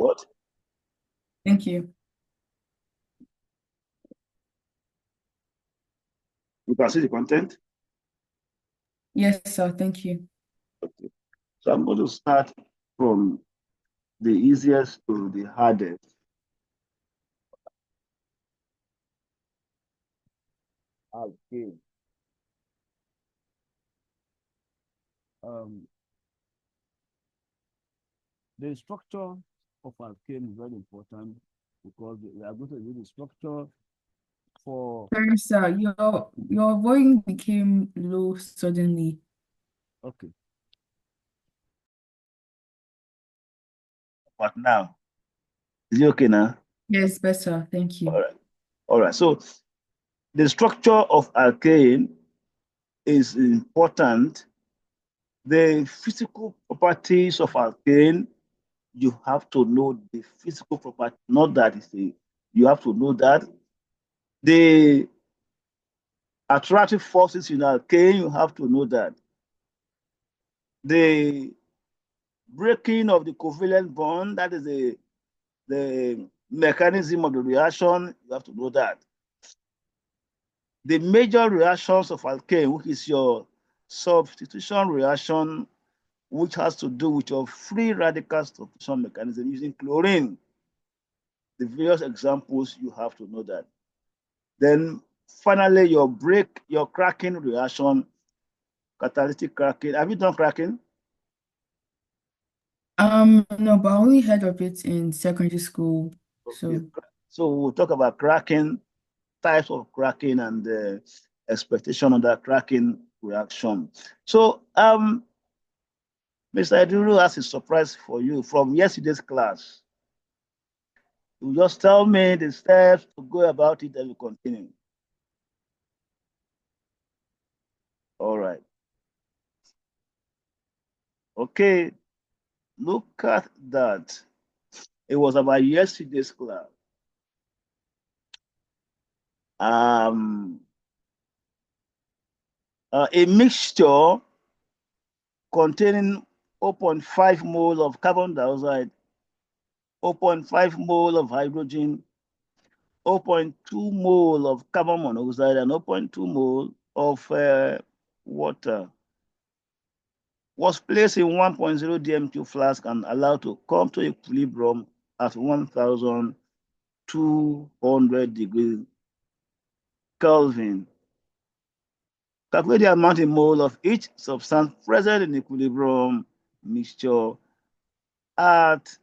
What? Thank you. You can see the content. Yes, sir. Thank you. Okay. So I'm going to start from the easiest to the hardest. Okay. Um, the structure of alkane is very important because we are going to use the structure for. Sorry, sir. Your volume became low suddenly. Okay. But now, is it okay now? Yes, better. Thank All you. right. All right. So the structure of alkane is important. The physical properties of alkane, you have to know the physical property, not that it's a, you have to know that. The attractive forces in alkane, you have to know that. The breaking of the covalent bond, that is the mechanism of the reaction, you have to know that. The major reactions of alkane, which is your substitution reaction, which has to do with your free radical substitution mechanism using chlorine. The various examples, you have to know that. Then finally, your cracking reaction, catalytic cracking. Have you done cracking? No, but I only heard of it in secondary school. Okay. So, So we'll talk about cracking, types of cracking, and the expectation of that cracking reaction. So, Mr. Eduru has a surprise for you from yesterday's class. You just tell me the steps to go about it, and we continue. All right. Okay. Look at that. It was about yesterday's class. Um, a mixture containing 0.5 mole of carbon dioxide, 0.5 mole of hydrogen, zero point 0.2 mole of carbon monoxide, and zero point 0.2 mole of water was placed in 1.0 DMQ flask and allowed to come to equilibrium at 1,200 degrees Kelvin. Calculate the amount in mole of each substance present in equilibrium mixture at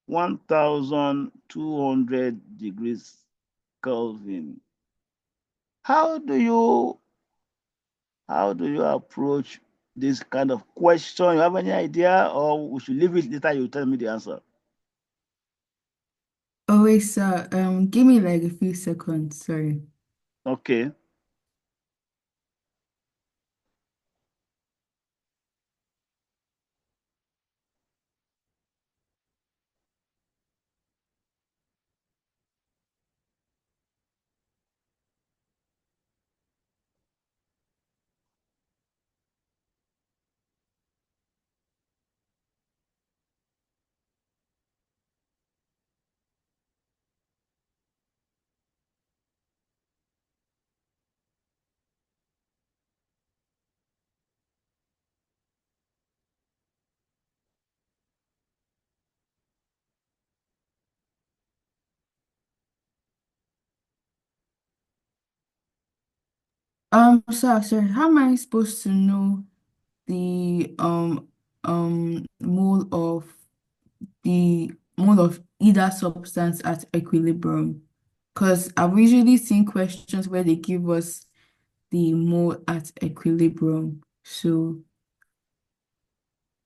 1,200 degrees Kelvin. How do you approach this kind of question? You have any idea, or we should leave it later? You tell me the answer. oh wait, sir. Give me like a few seconds. Sorry. Okay. Sir, how am I supposed to know the the mole of either substance at equilibrium? Because I've usually seen questions where they give us the mole at equilibrium. So,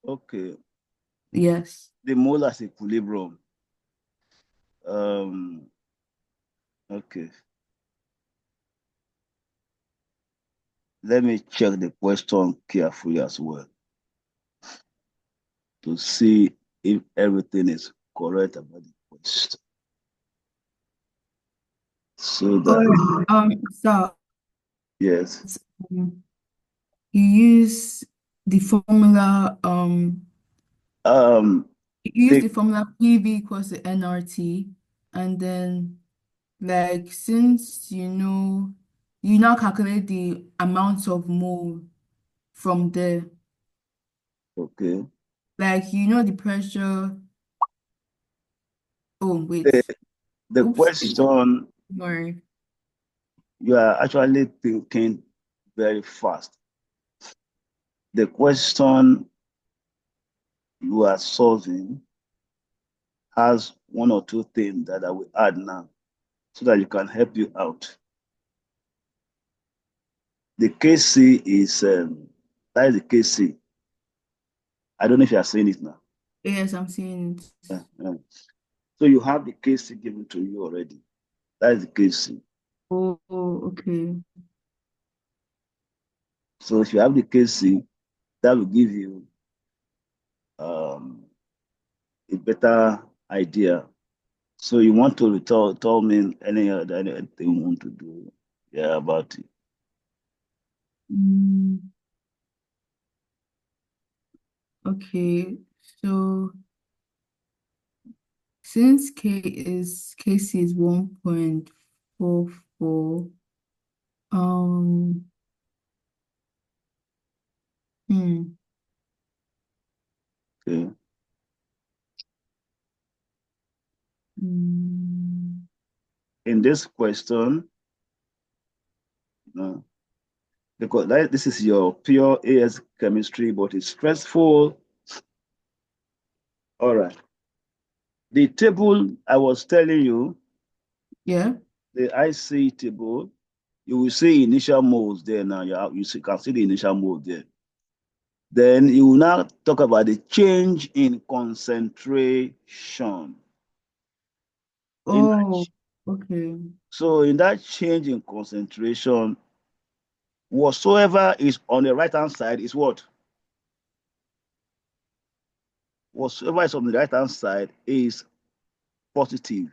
Okay. yes. The molar equilibrium. Um, okay. Let me check the question carefully as well to see if everything is correct about the question. So Or that, so yes. um, you use the formula Um, You use The the formula PV equals to nRT, and then like since you now calculate the amount of mole from there. okay. Like the pressure. Oh wait. The the Oops. question, Sorry. you are actually thinking very fast. The question you are solving has one or two things that I will add now so that you can help you out. The KC is that is the KC. I don't know if you are seeing it now. Yes, I'm seeing it. Uh. So you have the KC given to you already. That is the KC. Oh, okay. So if you have the KC, that will give you um, a better idea. So you want to tell me anything you want to do, yeah, about it. Mm, okay. So since KC is 1.44, um, hmm, Okay. mm, In this question, you know, because this is your pure AS chemistry, but it's stressful. All right. The table I was telling you, yeah. the IC table, you will see initial moles there now. Can see the initial mole there. Then you will now talk about the change in concentration. In that, Oh, okay. so in that change in concentration, whatsoever is on the right hand side is what? Whatsoever is on the right hand side is positive.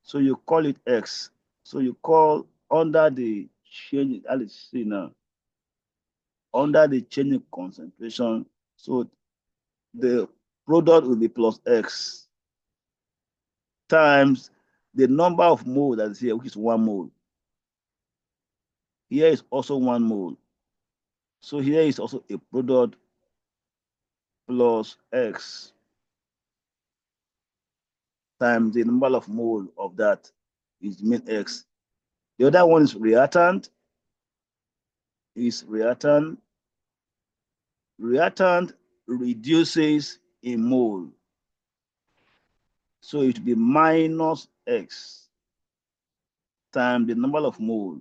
So you call it X. So you call under the change, let's see now, under the change in concentration. So the product will be plus X times the number of mole that is here, which is 1 mole. Here is also 1 mole. So here is also a product plus X times the number of mole of that is mean X. The other one is reactant. Is reactant. Reactant reduces in mole. So it will be minus X times the number of mole.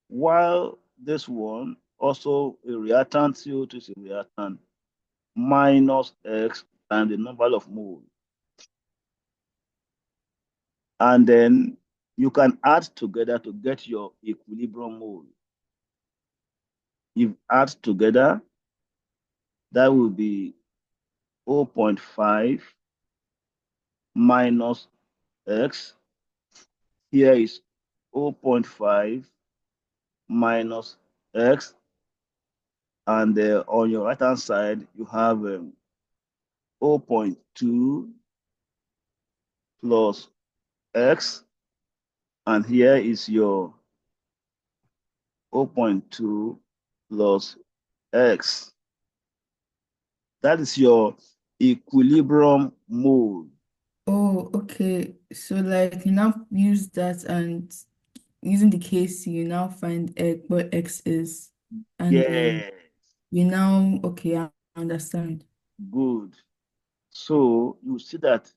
While this one also a reactant, CO2 is a reactant, minus X times the number of mole. And then you can add together to get your equilibrium mole. If add together, that will be 0.5 minus X. Here is 0.5 minus X. And on your right hand side, you have 0.2 plus X. And here is your 0.2 plus X. That is your equilibrium mole. Oh, okay. So like you now use that and using the KC, you now find what X is. And then Yeah, you now, okay, I understand. good. So you see that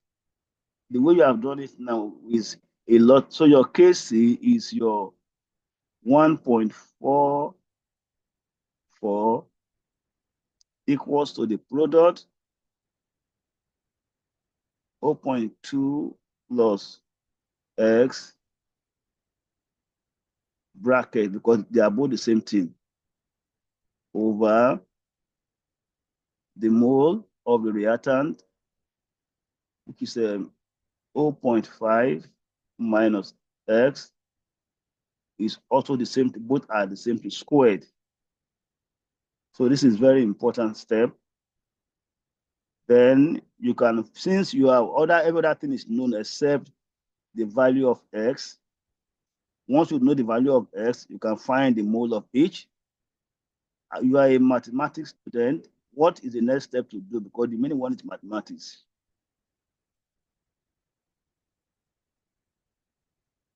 the way you have done it now is a lot. So your KC is your 1.44 equals to the product 0.2 plus X bracket, because they are both the same thing, over the mole of the reactant, which is 0.5 minus X, is also the same, both are the same thing, squared. So this is very important step. Then you can, since you have every other thing is known except the value of X, once you know the value of X, you can find the mole of each. You are a mathematics student. What is the next step to do? Because the main one is mathematics.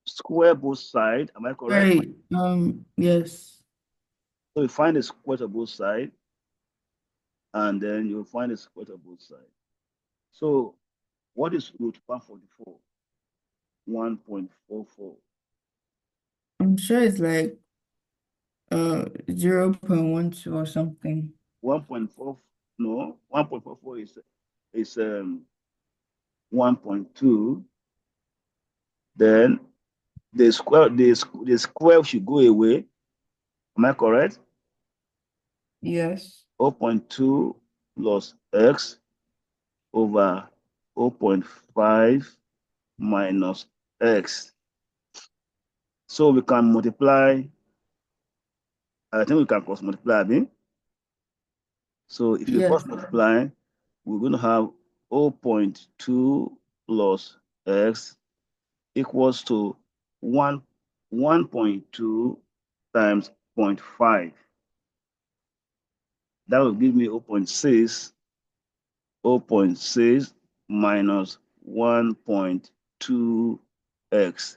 Square both sides, am I correct? Right. Yes. So you find the square of both sides, and then you'll find the square of both sides. So what is root 144? 1.44. I'm sure it's like 0.12 or something. 1.4, no, 1.44 is 1.2. Then the square should go away. Am I correct? Yes. 0.2 plus x over 0.5 minus x. So we can multiply, I think we can cross multiply, I mean. So if you cross Yes. multiply, we're going to have 0.2 plus x equals to 1.2 times 0.5. That will give me 0.6, 0.6 minus 1.2x.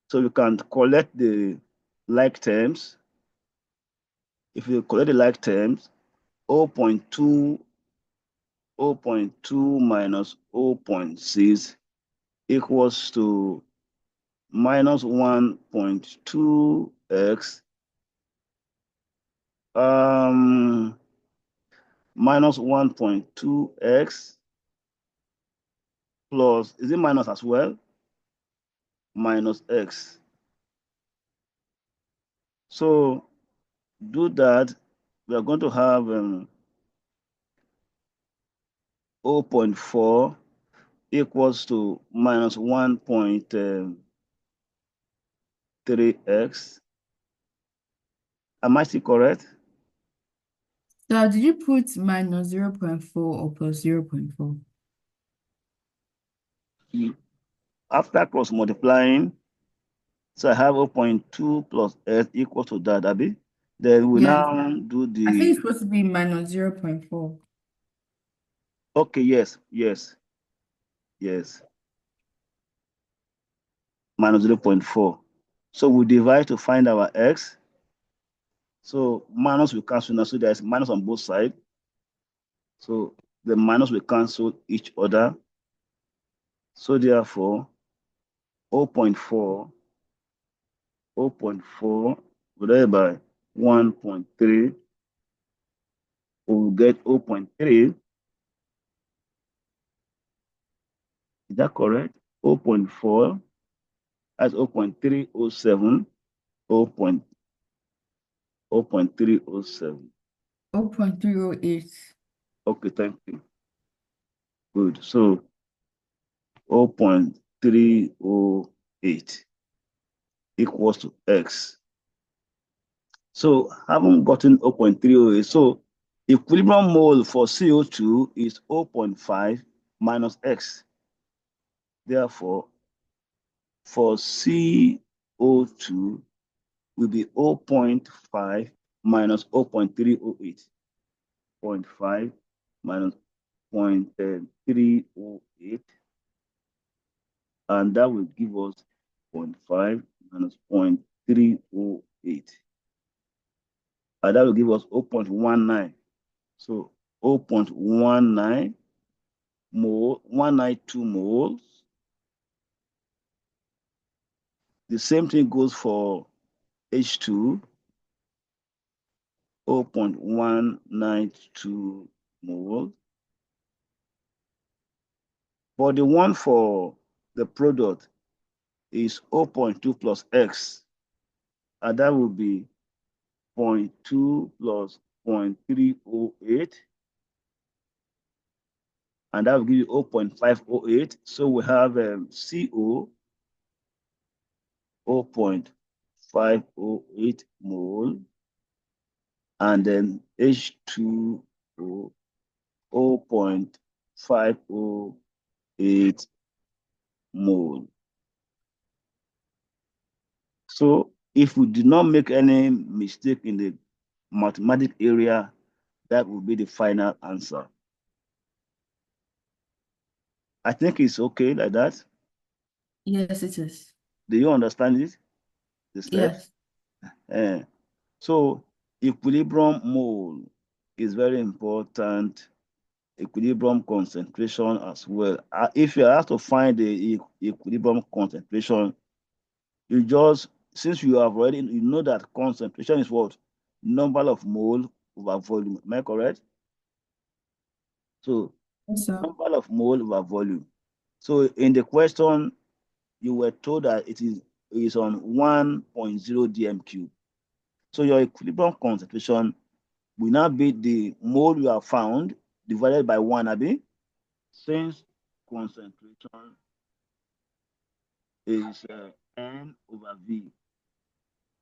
So you can collect the like terms. If you collect the like terms, 0.2 minus 0.6 equals to minus 1.2x minus 1.2x plus, is it minus as well? Minus x. So do that, we are going to have 0.4 equals to minus 1.3x. Am I still correct? So did you put minus 0.4 or plus 0.4? After cross multiplying, so I have 0.2 plus x equal to that, Abby. Then we Yes. now do I think the, it's supposed to be minus 0.4. okay, yes, yes, yes, minus 0.4. So we divide to find our x. So minus will cancel now, so there's minus on both sides. So the minus will cancel each other. So therefore, 0.4, 0.4 divided by 1.3, we will get 0.3. Is that correct? 0.4, that's 0.307, 0.307. 0.308. Okay, thank you. Good. So 0.308 equals to x. So having gotten 0.308, so equilibrium mole for CO2 is 0.5 minus x. Therefore, for CO2 will be 0.5 minus 0.308. 0.5 minus 0.308, and that will give us 0.5 minus 0.308. And that will give us 0.19. So 0.19 mole, 192 moles. The same thing goes for H2, 0.192 moles. But the one for the product is 0.2 plus X, and that will be 0.2 plus 0.308, and that will give you 0.508. So we have CO 0.508 mole, and then H2O 0.508 mole. So if we do not make any mistake in the mathematical area, that will be the final answer. I think it's okay like that. Yes, it is. Do you understand it? The steps? Yes. So equilibrium mole is very important. Equilibrium concentration as well. If you have to find the equilibrium concentration, you just, since you have already, you know that concentration is what? Number of mole over volume. Am I correct? So Yes, sir. number of mole over volume. So in the question, you were told that it is on 1.0 dm cube. So your equilibrium concentration will now be the mole you have found divided by 1, Abi, since concentration is N over V.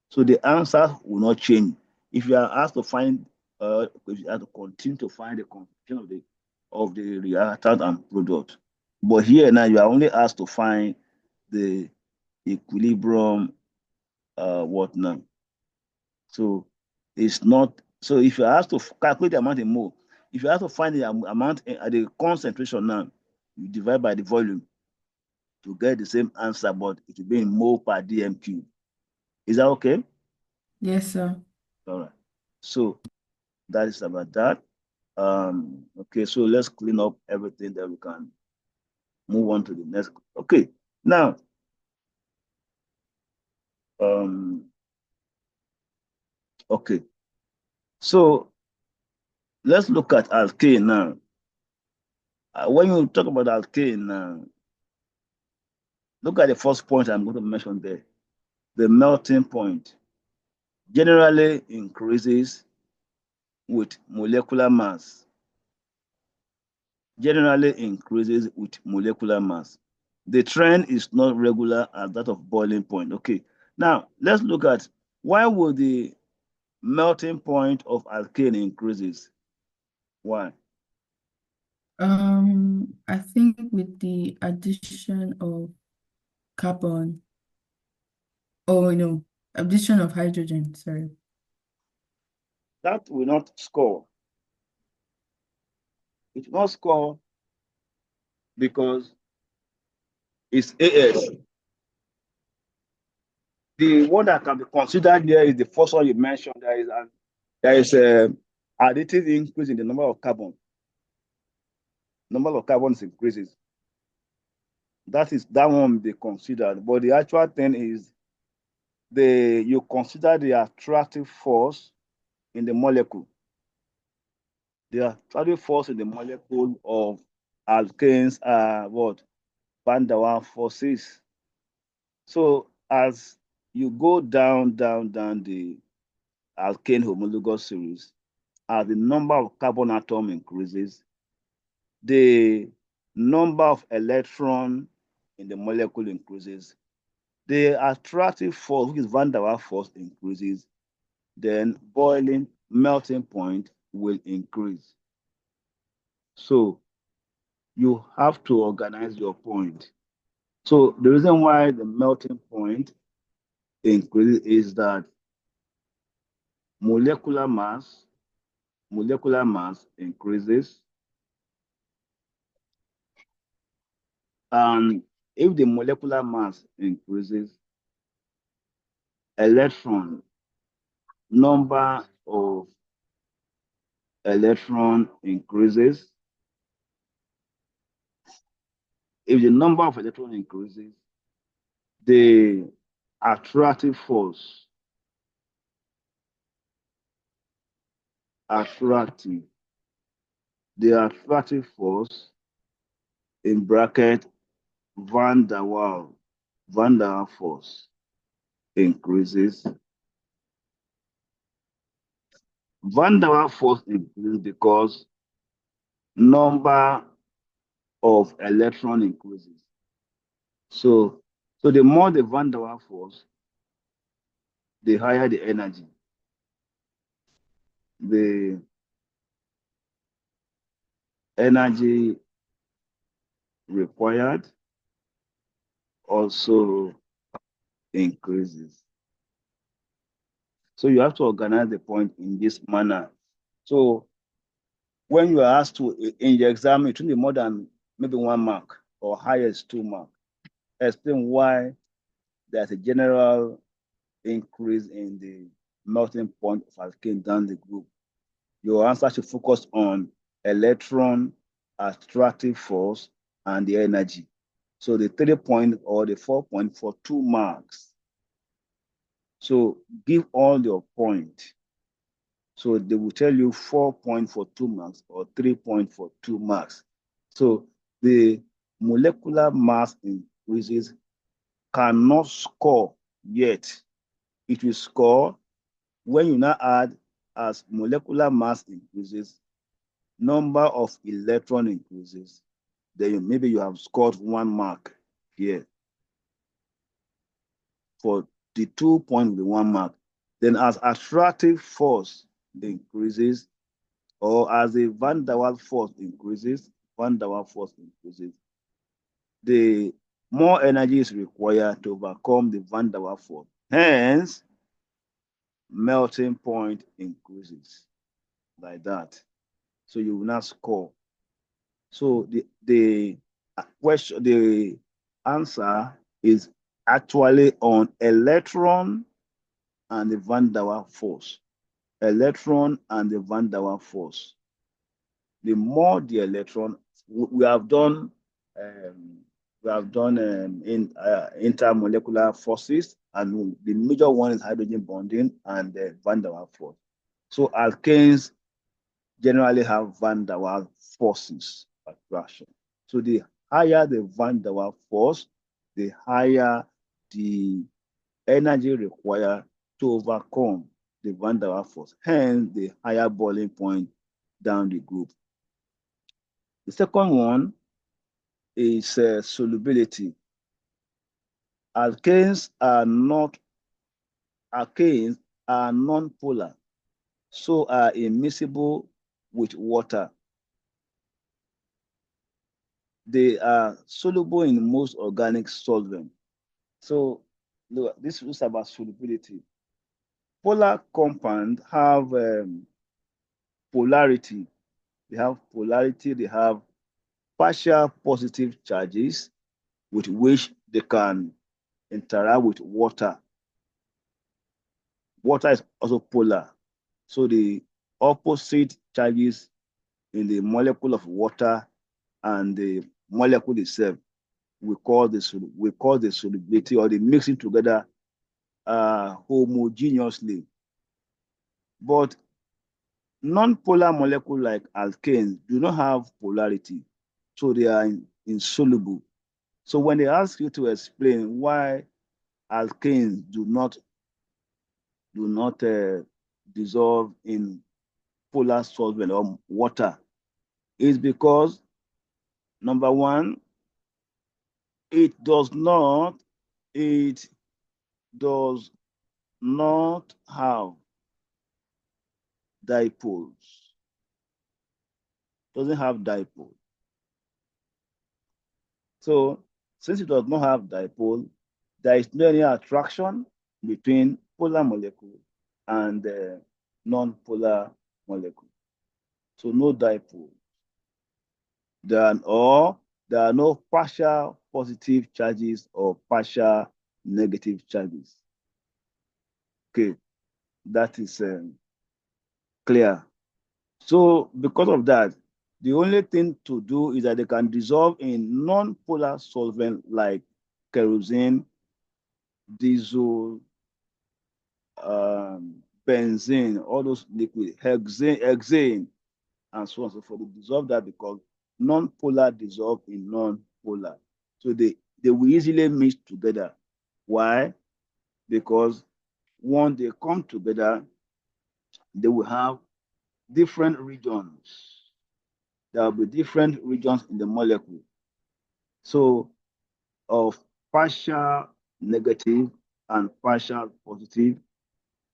So the answer will not change. If you are asked to find, if you have to continue to find the concentration of the reactant and product. But here now you are only asked to find the equilibrium what now. So it's not, so if you have to calculate the amount in mole, if you have to find the amount at the concentration now, you divide by the volume to get the same answer, but it will be in mole per dm cube. Is that okay? Yes, sir. All right. So that is about that. Okay, so let's clean up everything that we can move on to the next. Okay, now, okay, so let's look at alkane now. When you talk about alkane now, look at the first point I'm going to mention there. The melting point generally increases with molecular mass. Generally increases with molecular mass. The trend is not regular as that of boiling point. Okay, now let's look at why would the melting point of alkane increases? Why? I think with the addition of carbon, oh no, addition of hydrogen, sorry. That will not score. It will not score because it's AS. The one that can be considered here is the first one you mentioned. There is a additive increase in the number of carbon. Number of carbons increases. That one be considered. But the actual thing is you consider the attractive force in the molecule. The attractive force in the molecule of alkanes are what? Van der Waals forces. So as you go down the alkane homologous series, as the number of carbon atom increases, the number of electron in the molecule increases. The attractive force, which is Van der Waals force, increases. Then boiling melting point will increase. So you have to organize your point. So the reason why the melting point increases is that molecular mass increases, and if the molecular mass increases, electron number of electron increases. If the number of electron increases, the attractive force, attractive, the attractive force in bracket Van der Waals force increases. Van der Waals force increases because number of electron increases. So the more the Van der Waals force, the higher the energy. The energy required also increases. So you have to organize the point in this manner. So when you are asked to, in the exam, it will be more than maybe 1 mark or highest 2 mark. Explain why there's a general increase in the melting point of alkane down the group. Your answer should focus on electron, attractive force, and the energy. So the 3 point or the 4 point for 2 marks. So give all your point. So they will tell you 4 point for 2 marks or 3 point for 2 marks. So the molecular mass increases cannot score yet. It will score when you now add as molecular mass increases, number of electron increases, then maybe you have scored 1 mark here for the 2 point with 1 mark. Then as attractive force increases, or as the Van der Waals force increases, the more energy is required to overcome the Van der Waals force. Hence, melting point increases like that. So you will not score. So the question, the answer is actually on electron and the Van der Waals force. Electron and the Van der Waals force. The more the electron, we have done in intermolecular forces, and the major one is hydrogen bonding and the Van der Waals force. So alkanes generally have Van der Waals forces attraction. So the higher the Van der Waals force, the higher the energy required to overcome the Van der Waals force, hence the higher boiling point down the group. The second one is solubility. Alkanes are non-polar, so are immiscible with water. They are soluble in most organic solvents. So this is about solubility. Polar compounds have polarity. They have partial positive charges with which they can interact with water. Water is also polar. So the opposite charges in the molecule of water and the molecule itself, we call the solubility or the mixing together homogeneously. But non-polar molecules like alkanes do not have polarity, so they are insoluble. So when they ask you to explain why alkanes do not dissolve in polar solvent or water, is because number one, it does not have dipoles. Doesn't have dipole. So since it does not have dipole, there is no any attraction between polar molecule and non-polar molecule. So no dipole. There are no partial positive charges or partial negative charges. Okay, that is clear. So because of that, the only thing to do is that they can dissolve in non-polar solvent like kerosene, diesel, benzene, all those liquid, hexane, and so on and so forth. They dissolve that because non-polar dissolve in non-polar. So they will easily mix together. Why? Because when they come together, they will have different regions. There will be different regions in the molecule. So of partial negative and partial positive,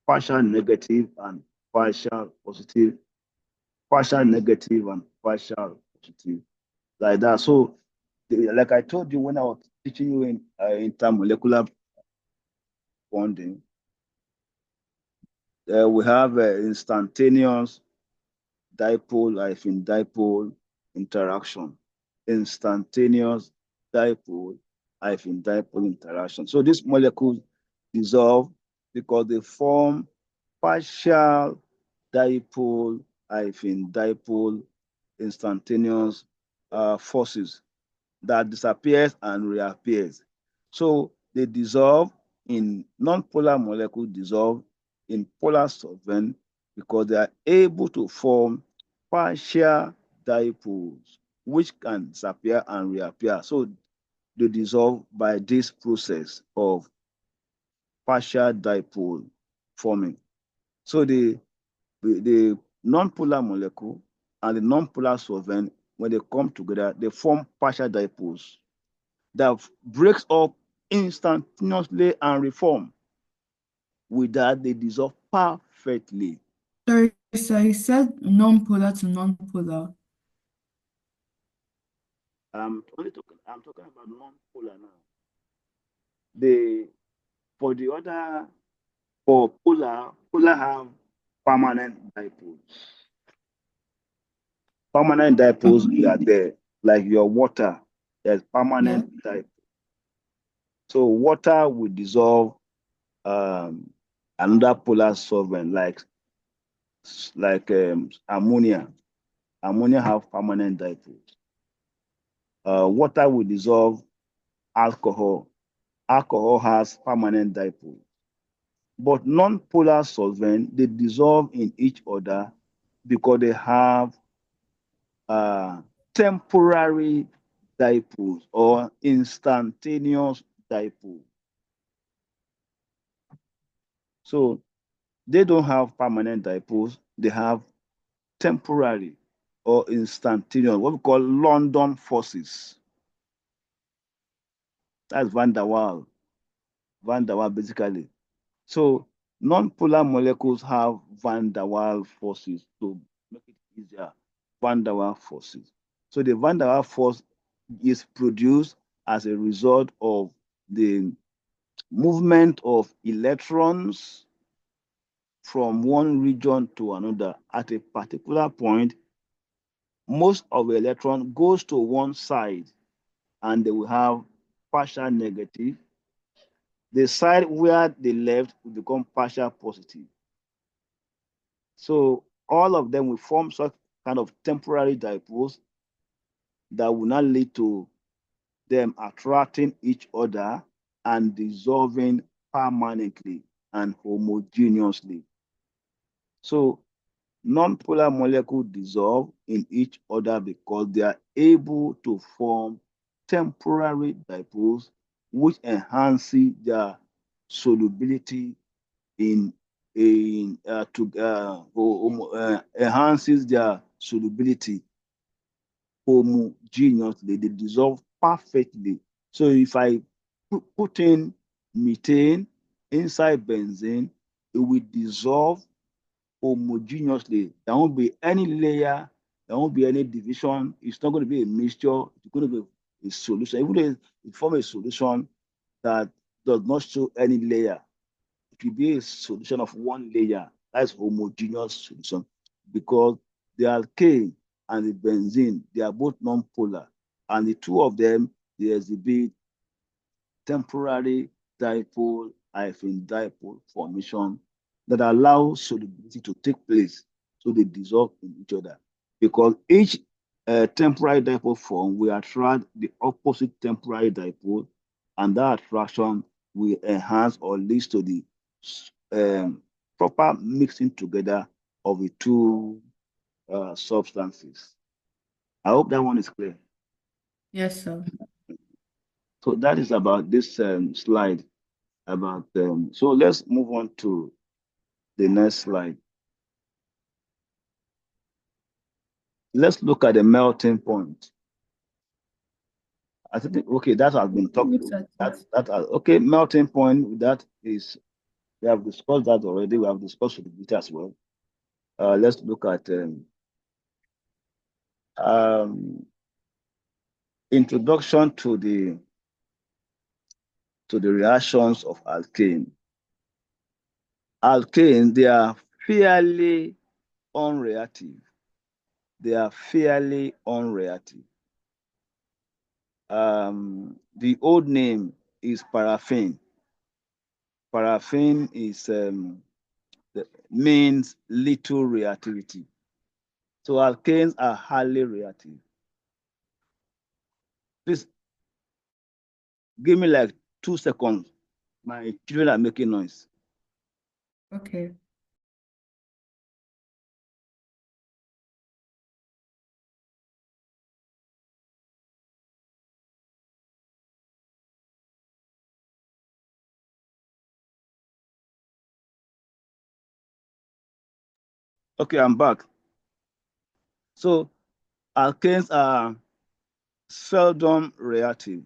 partial negative and partial positive, partial negative and partial constitutive, like that. So, like I told you when I was teaching you in intermolecular bonding, we have instantaneous dipole-dipole interaction. Instantaneous dipole-dipole interaction. So these molecules dissolve because they form partial dipole-dipole instantaneous forces that disappears and reappears. So they dissolve in non-polar molecules dissolve in polar solvent because they are able to form partial dipoles, which can disappear and reappear. So they dissolve by this process of partial dipole forming. So the non-polar molecule and the non-polar solvent, when they come together, they form partial dipoles that breaks up instantaneously and reform. With that, they dissolve perfectly. Sorry, sir, you said non-polar to non-polar. I'm talking about non-polar now. The for the other for polar have permanent dipoles. Permanent dipoles are there, like your water. There's Yeah. permanent dipole. So water will dissolve another polar solvent like ammonia. Ammonia have permanent dipoles. Water will dissolve alcohol. Alcohol has permanent dipole. But non-polar solvent, they dissolve in each other because they have uh, temporary dipoles or instantaneous dipole. So they don't have permanent dipoles, they have temporary or instantaneous, what we call London forces. That's Van der Waal. Van der Waal, basically. So non-polar molecules have Van der Waal forces to make it easier. Van der Waal forces. So the Van der Waal force is produced as a result of the movement of electrons from one region to another. At a particular point, most of the electron goes to one side and they will have partial negative. The side where they left will become partial positive. So all of them will form such kind of temporary dipoles that will not lead to them attracting each other and dissolving permanently and homogeneously. So non-polar molecules dissolve in each other because they are able to form temporary dipoles which enhances their solubility enhances their solubility homogeneously. They dissolve perfectly. So if I put in methane inside benzene, it will dissolve homogeneously. There won't be any layer, there won't be any division. It's not going to be a mixture, it's going to be a solution. Even though it forms a solution that does not show any layer, it will be a solution of one layer. That's homogeneous solution because the alkane and the benzene, they are both non-polar. And the two of them, they exhibit temporary dipole-dipole formation that allows solubility to take place so they dissolve in each other. Because each temporary dipole form will attract the opposite temporary dipole, and that attraction will enhance or leads to the proper mixing together of the two substances. I hope that one is clear. Yes, sir. So that is about this slide about so let's move on to the next slide. Let's look at the melting point. I think okay, that has been talked Looks to. at That it. that okay, melting point. That is we have discussed that already. We have discussed it as well. Let's look at Introduction to the reactions of alkane. Alkanes, they are fairly unreactive. They are fairly unreactive. The old name is paraffin. Paraffin is means little reactivity. So alkanes are highly reactive. Please give me like 2 seconds. My children are making noise. Okay. Okay, I'm back. So alkanes are seldom reactive.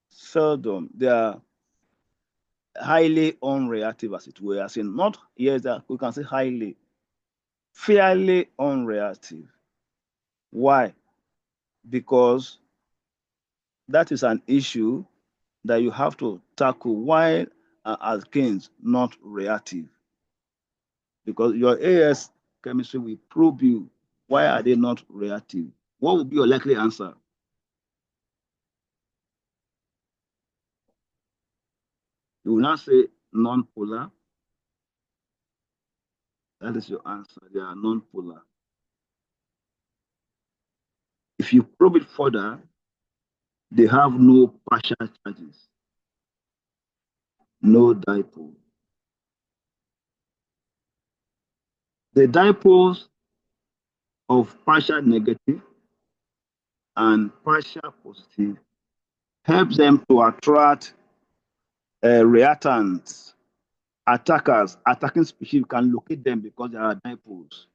Seldom. They are highly unreactive, as it were. As in, not yes, that we can say highly, fairly unreactive. Why? Because that is an issue that you have to tackle. Why are alkanes not reactive? Because your AS chemistry will probe you. Why are they not reactive? What would be your likely answer? You will not say non-polar. That is your answer. They are non-polar. If you probe it further, they have no partial charges, no dipole. The dipoles of partial negative and partial positive helps them to attract reactants, attackers, attacking species can locate them because there are dipoles.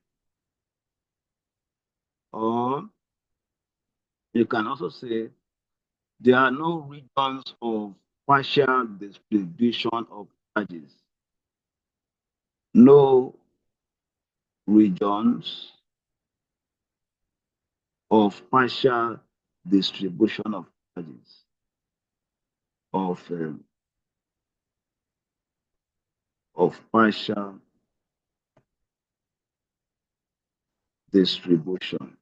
Or you can also say there are no regions of partial distribution of charges. No regions of partial distribution of charges of partial distribution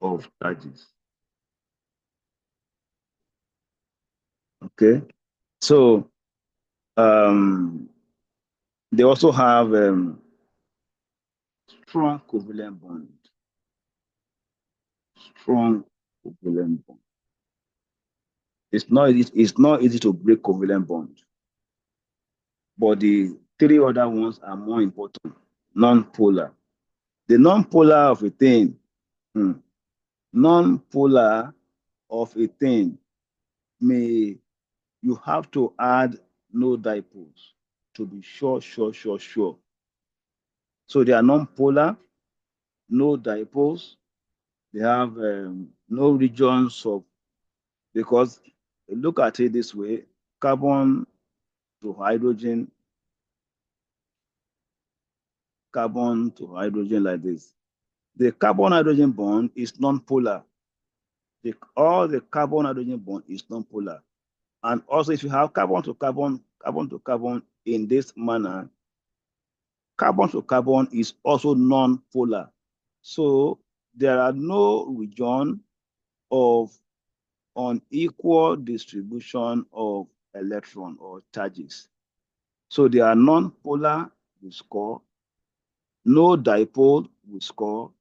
of charges. Okay, so they also have strong covalent bond. Strong covalent bond. It's not easy to break covalent bond, but the three other ones are more important. Non-polar. The non-polar of a thing, non-polar of a thing may you have to add no dipoles to be sure. So they are non-polar, no dipoles. They have no regions of, because look at it this way, carbon to hydrogen, carbon to hydrogen like this. The carbon-hydrogen bond is non-polar. All the carbon-hydrogen bond is non-polar. And also if you have carbon to carbon in this manner, carbon to carbon is also non-polar. So there are no region of unequal distribution of electron or charges. So they are non-polar, we score. No dipole, we score.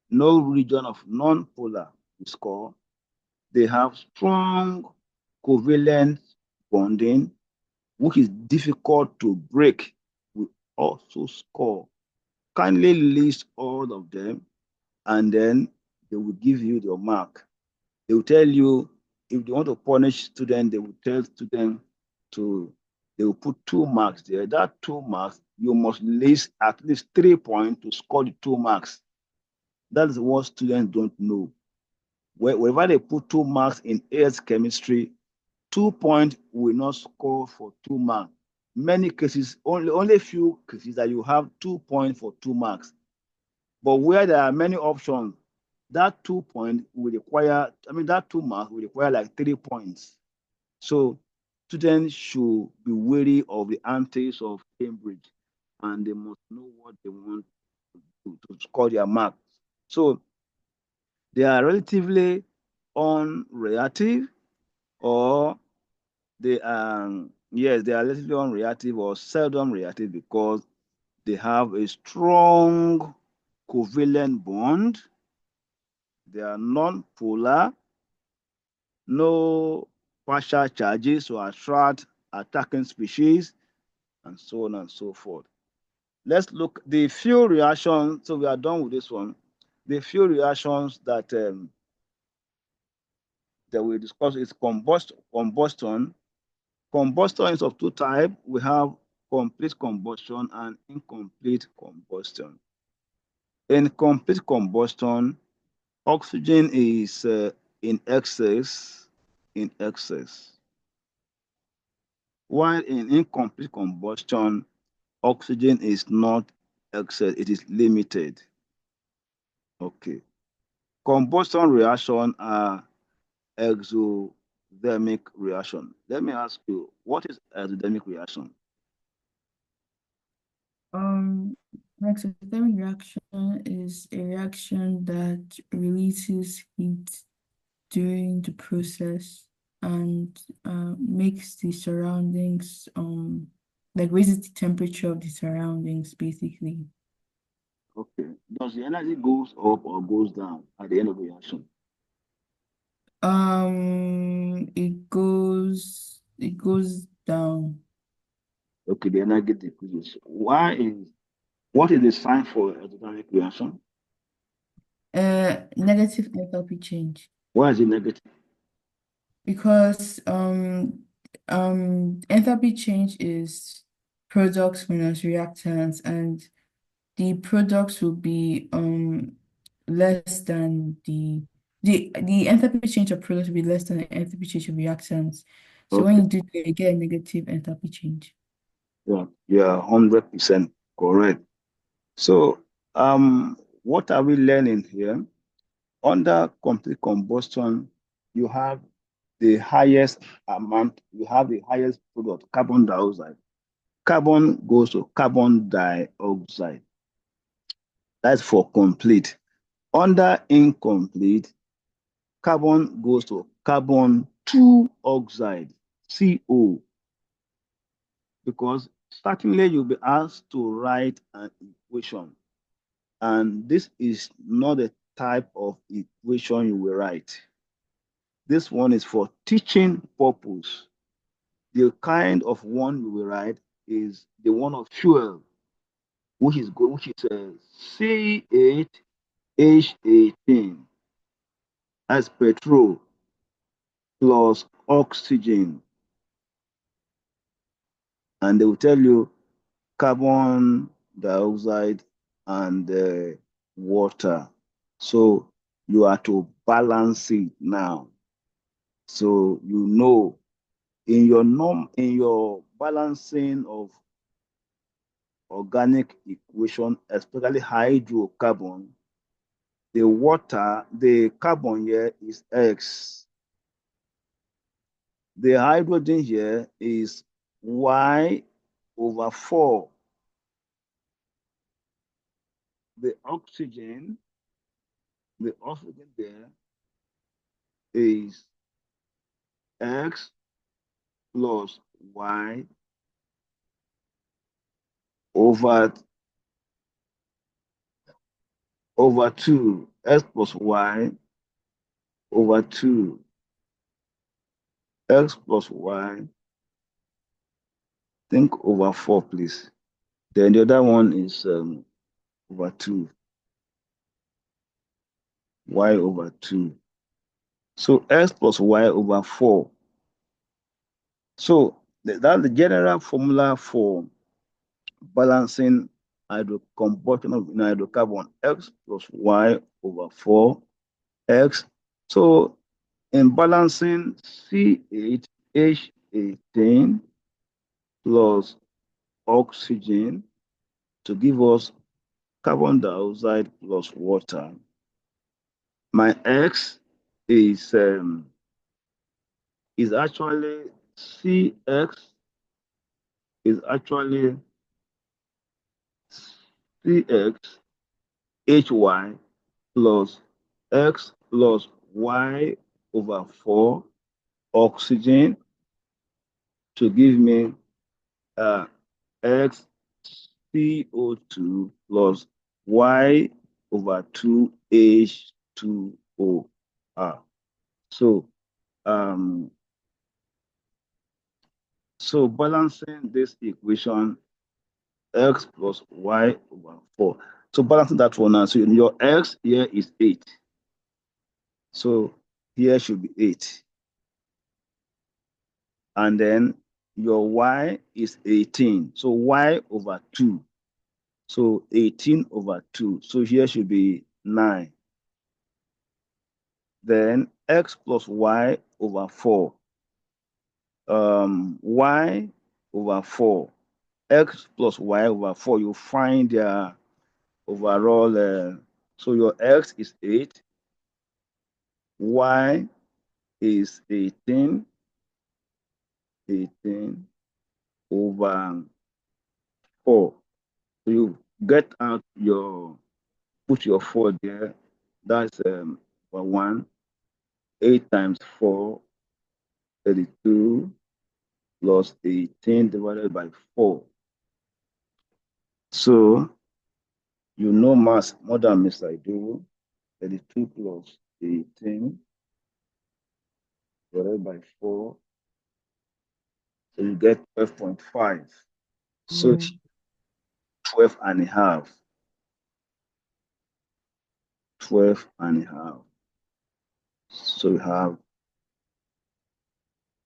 No region of non-polar, we score. They have strong covalent bonding, which is difficult to break, we also score. Kindly list all of them, and then they will give you your mark. They will tell you, if they want to punish students, they will tell students they will put 2 marks there. That 2 marks, you must list at least 3 points to score the 2 marks. That is what students don't know. Wherever they put 2 marks in AS chemistry, 2 points will not score for 2 marks. Many cases, only a few cases that you have 2 points for 2 marks. But where there are many options, that 2 point will require, that 2 marks will require like 3 points. So students should be wary of the antics of Cambridge, and they must know what they want to score their mark. So they are relatively unreactive, or they are, yes, they are relatively unreactive or seldom reactive because they have a strong covalent bond. They are non-polar, no partial charges to attract attacking species, and so on and so forth. Let's look the few reactions. So we are done with this one. The few reactions that we discuss is combustion. Combustion is of two types. We have complete combustion and incomplete combustion. In complete combustion, oxygen is in excess, in excess. While in incomplete combustion, oxygen is not excess, it is limited. Okay. Combustion reaction are exothermic reaction. Let me ask you, what is exothermic reaction? Exothermic reaction is a reaction that releases heat during the process and makes the surroundings like raises the temperature of the surroundings basically. Okay. Does the energy goes up or goes down at the end of the reaction? It goes down. Okay, the energy decreases. What is the sign for exothermic reaction? Negative enthalpy change Why is it negative? because enthalpy change is products minus reactants, and the products will be less than the enthalpy change of products will be less than the enthalpy change of reactants. So when Okay, you do that, you get a negative enthalpy change. yeah, you're 100% correct. So, what are we learning here? Under complete combustion, you have you have the highest product, carbon dioxide. Carbon goes to carbon dioxide. That's for complete. Under incomplete, carbon goes to carbon two oxide, CO, because certainly you'll be asked to write an equation. And this is not the type of equation you will write. This one is for teaching purpose. The kind of one you will write is the one of fuel, which is C8H18 as petrol plus oxygen. And they will tell you carbon dioxide and water. So you are to balance it now. So you know in your balancing of organic equation, especially hydrocarbon, the carbon here is X. The hydrogen here is Y over 4. The oxygen, the oxygen there is X plus Y over 2. X plus Y over 2. X plus Y, think over 4, please. Then the other one is over 2. Y over 2. So X plus Y over 4. So that's the general formula for balancing combustion of hydrocarbon. X plus Y over 4 X. So in balancing C8H18 plus oxygen to give us carbon dioxide plus water. My X is actually CX is actually CX HY plus X plus Y over 4 oxygen to give me X CO2 plus Y over 2 H2O. So um, so balancing this equation, X plus Y over 4. So balancing that one now. So your X here is 8. So here should be 8. And then your Y is 18. So Y over 2. So 18 over 2. So here should be 9. Then X plus Y over 4. Y over 4. X plus Y over 4. You find their overall. So your X is 8. Y is 18 over 4. So you get out your, put your 4 there. That's 1. 8 times 4, 32 plus 18 divided by 4. So you know math more than Mr. I do. 32 plus 18 divided by 4. So you get 12.5. So Yeah. 12 and a half. 12 and a half. So we have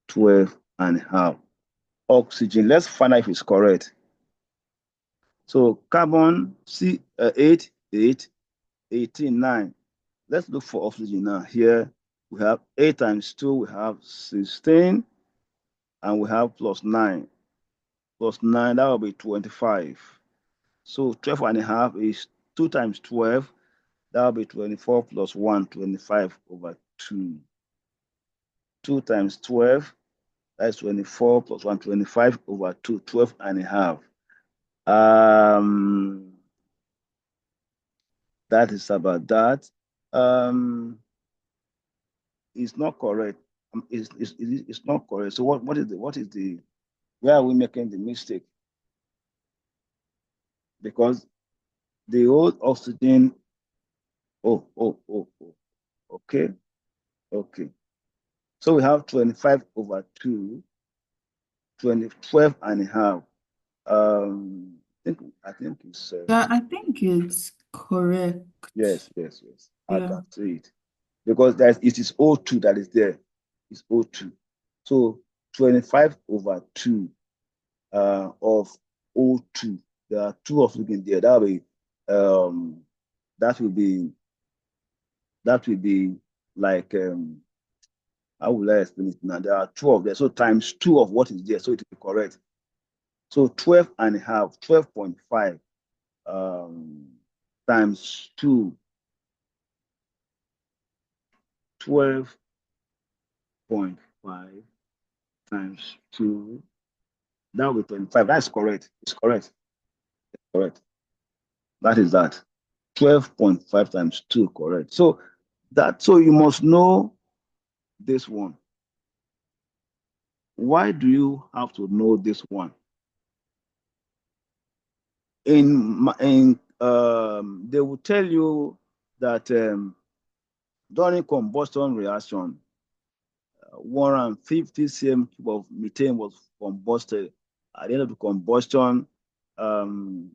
12 and a half. Oxygen, let's find out if it's correct. So carbon, C, 8, 8, 18, 9. Let's look for oxygen now. Here we have 8 times 2, we have 16, and we have plus 9. Plus 9, that will be 25. So 12 and a half is 2 times 12, that will be 24 plus 1, 25 over 2. 2 times 12, that's 24 plus 1, 25 over 2, 12 and a half. That is about that. It's not correct. It's not correct. So what is the, where are we making the mistake? Because the old oxygen, okay, okay. So we have 25 over 2, 12 and a half. I think it's Yeah, I think it's correct. yes. I Yeah. can see it because it is O2 that is there. It's O2. So 25 over 2 of O2. There are two of them in there. Um, that will be that will be like how will I explain it now? There are two of them. So times 2 of what is there. So it will be correct. So 12 and a half, 12.5 times 2, 12.5 times 2, that will be 25. That's correct. It's correct. Correct. That is that. 12.5 times 2, correct. So you must know this one. Why do you have to know this one? They will tell you that during combustion reaction, 150 cm cube of methane was combusted. At the end of the combustion, um,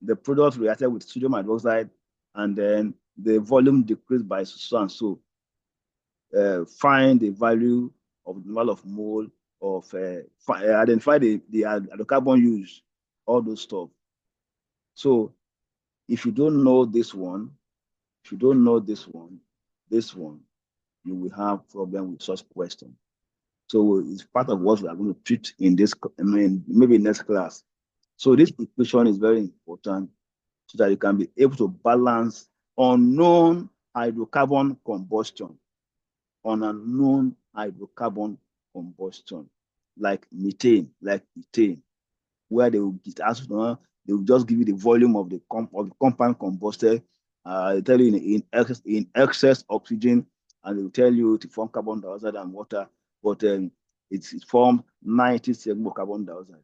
the product reacted with sodium hydroxide, and then the volume decreased by so and so. Find the value of the number of mole of identify the hydrocarbon used, all those stuff. So if you don't know this one, this one, you will have problem with such question. So it's part of what we are going to treat in this, maybe next class. So this equation is very important so that you can be able to balance unknown hydrocarbon combustion on unknown hydrocarbon combustion, like methane, like ethane, where they will get asked, they will just give you the volume of the compound combusted. They tell you in excess oxygen, and they will tell you to form carbon dioxide and water, but it forms 90 segment carbon dioxide.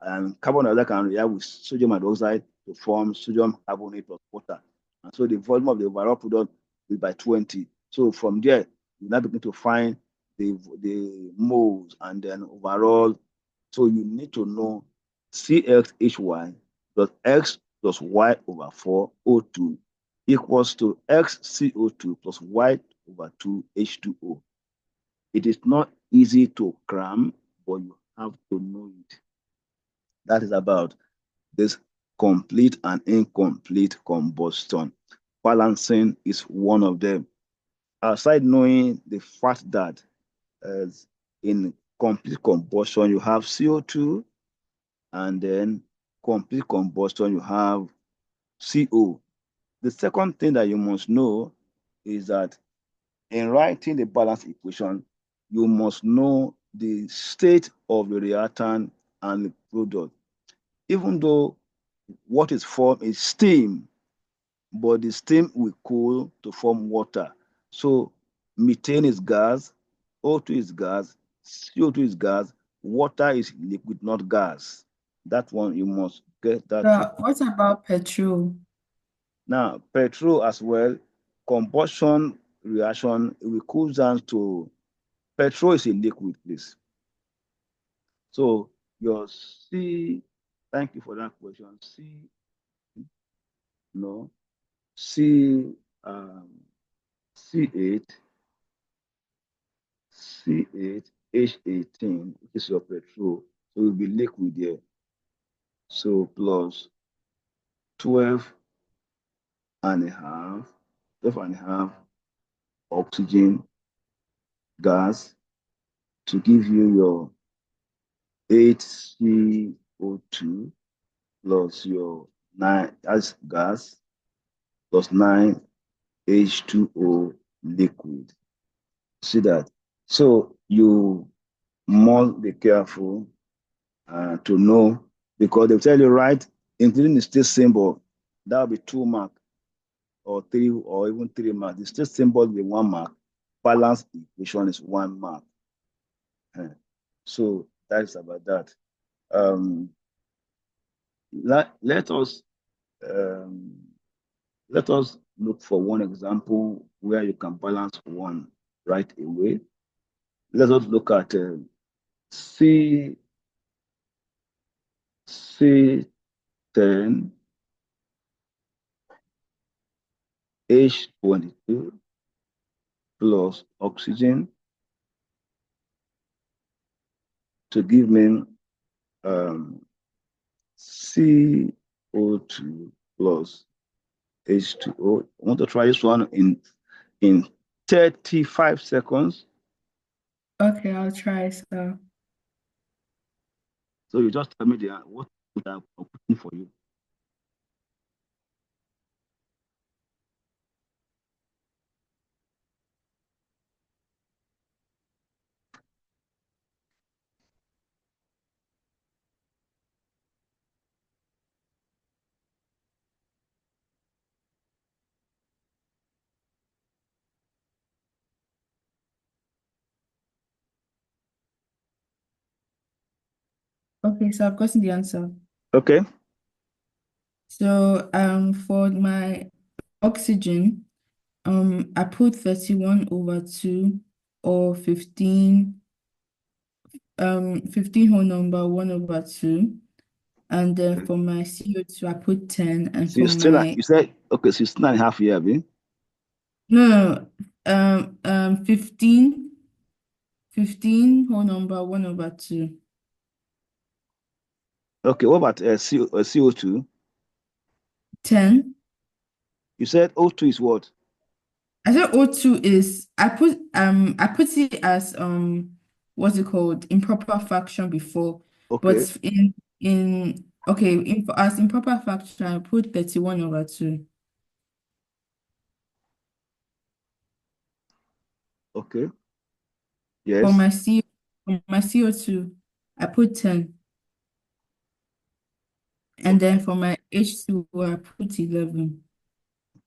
And carbon dioxide can react with sodium hydroxide to form sodium carbonate plus water. And so the volume of the overall product is by 20. So from there, you now begin to find the moles and then overall. So you need to know CXHY plus X plus Y over 4 O2 equals to X CO2 plus Y over 2 H2O. It is not easy to cram, but you have to know it. That is about this complete and incomplete combustion. Balancing is one of them. Aside knowing the fact that in complete combustion, you have CO2, and then complete combustion, you have CO. The second thing that you must know is that in writing the balance equation, you must know the state of the reactant and the product. Even though what is formed is steam, but the steam will cool to form water. So methane is gas, O2 is gas, CO2 is gas, water is liquid, not gas. That one, you must get that too. What about petrol? Now, petrol as well, combustion reaction, it will cool down to, petrol is a liquid, please. So your C, thank you for that question. C, no, C, C8, C8H18, which is your petrol. So it will be liquid here. So plus 12 and a half, 12 and a half oxygen gas to give you your 8CO2 plus your 9 as gas plus 9 H2O liquid. See that? So you must be careful to know, because they'll tell you, right, including the state symbol, that will be 2 mark or 3 or even 3 mark. The state symbol will be 1 mark. Balance equation is 1 mark. So that's about that. Let us look for one example where you can balance one right away. Let us look at C10 H22 plus oxygen to give me CO2 plus H2O. I want to try this one in 35 seconds. Okay, I'll try. So you just tell me what I'm putting for you. okay, so I've gotten the answer. Okay. So for my oxygen, I put 31 over 2 or 15 whole number 1 over 2. And then for my CO2, I put 10. And So for my you said, okay, 16 and a half year, abi? no, 15 whole number 1 over 2. Okay, what about CO2? 10. You said O2 is what? I said O2 is I put it as what's it called, improper fraction before, Okay. but in Okay, as improper fraction, I put 31 over 2. Okay. For Yes. my CO2, I put 10. And then Okay. for my H2O, I put 11.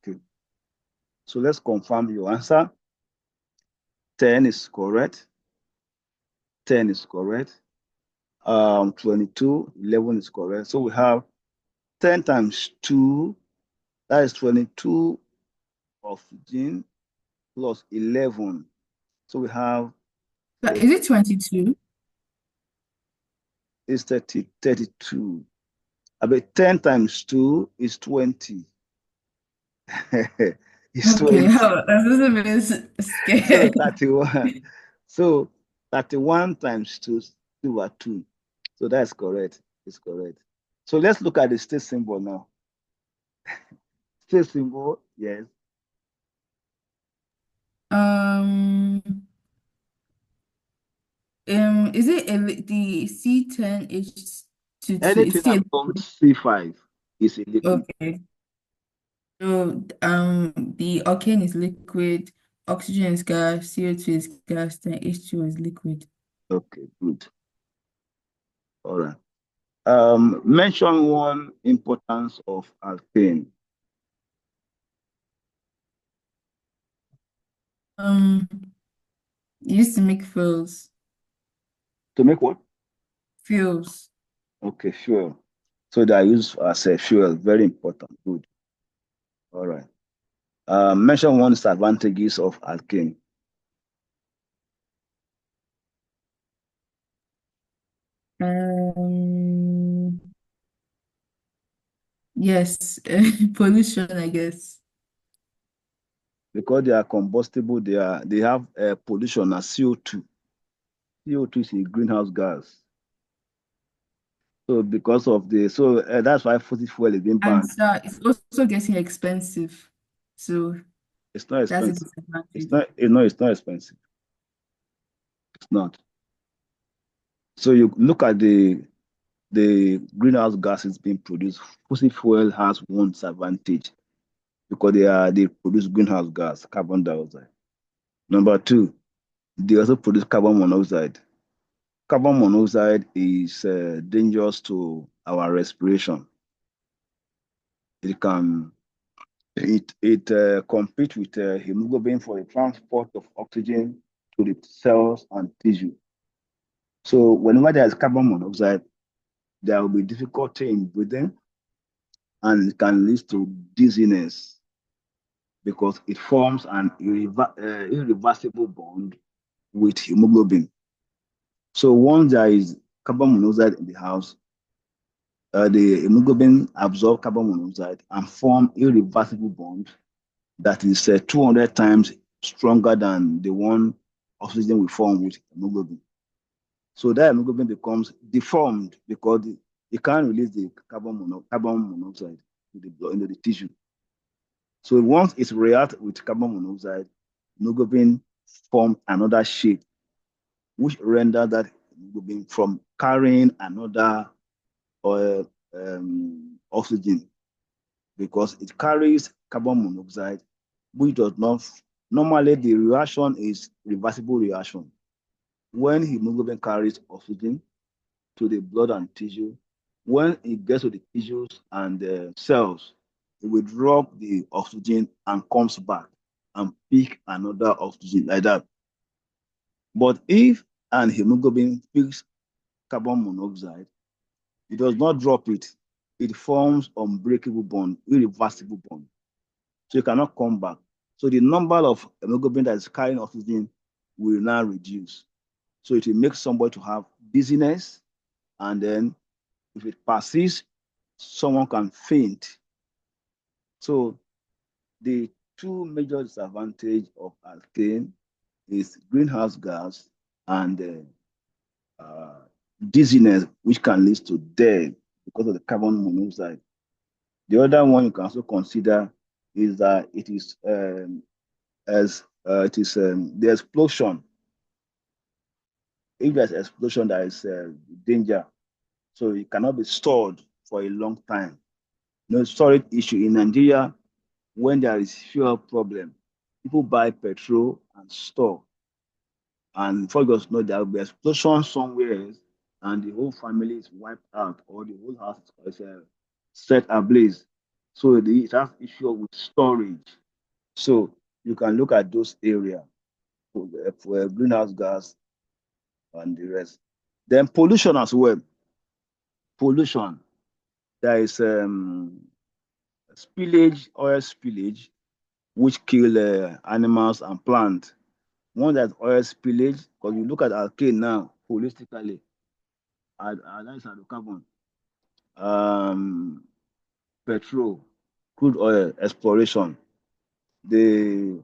Okay. So let's confirm your answer. 10 is correct. 10 is correct. 22, 11 is correct. So we have 10 times 2, that is 22 oxygen plus 11. So we have So the is it 22? is 30, 32. About 10 times 2 is 20. It's Okay, 20. oh, that's a bit So scared. 31. So 31 times 2 is 2 over 2. So that's correct. It's correct. So let's look at the state symbol now. State symbol, yes. Um, is it the C10H22? It's Anything still above C5 is a liquid. okay. So the alkane is liquid, oxygen is gas, CO2 is gas, then H2O is liquid. Okay, good. All right. Mention one importance of alkane. Um, used to make fuels. To make what? Fuels. Okay, fuel. So they are used as a fuel. Very important. Good. All right. Mention one disadvantages of alkane. Um, yes, pollution, I guess. Because they are combustible, they have pollution as CO2. CO2 is a greenhouse gas. So because of that's why fossil fuel is being And banned. so it's also getting expensive. So It's not that's a expensive. disadvantage. It's not expensive. It's not. So you look at the greenhouse gases being produced. Fossil fuel has one disadvantage because they produce greenhouse gas, carbon dioxide. Number two, they also produce carbon monoxide. Carbon monoxide is dangerous to our respiration. It can it compete with hemoglobin for the transport of oxygen to the cells and tissue. So whenever there is carbon monoxide, there will be difficulty in breathing, and it can lead to dizziness because it forms an irreversible bond with hemoglobin. So once there is carbon monoxide in the house, the hemoglobin absorb carbon monoxide and form irreversible bond that is 200 times stronger than the one oxygen will form with hemoglobin. So that hemoglobin becomes deformed because it can't release the carbon monoxide to the blood, into the tissue. So once it reacts with carbon monoxide, hemoglobin forms another shape, which renders that hemoglobin from carrying another uh, oxygen because it carries carbon monoxide, which does not. Normally, the reaction is reversible reaction. When hemoglobin carries oxygen to the blood and tissue, when it gets to the tissues and the cells, it will drop the oxygen and comes back and pick another oxygen like that. But if an hemoglobin picks carbon monoxide, it does not drop it. It forms unbreakable bond, irreversible bond. So you cannot come back. So the number of hemoglobin that is carrying oxygen will now reduce. So it will make somebody to have dizziness, and then if it persists, someone can faint. So the two major disadvantages of alkane is greenhouse gas and dizziness, which can lead to death because of the carbon monoxide. The other one you can also consider is that it is as it is the explosion. If there's explosion, there is danger, so it cannot be stored for a long time. No storage issue in Nigeria. When there is fuel problem, people buy petrol and store. And before you know, there will be explosion somewhere else, and the whole family is wiped out, or the whole house is set ablaze. So it has issue with storage. So you can look at those areas for greenhouse gas and the rest. Then pollution as well. Pollution. There is spillage, oil spillage, which kill animals and plants. One that's oil spillage, because you look at alkane now holistically, that is hydrocarbon, um, petrol, crude oil exploration. The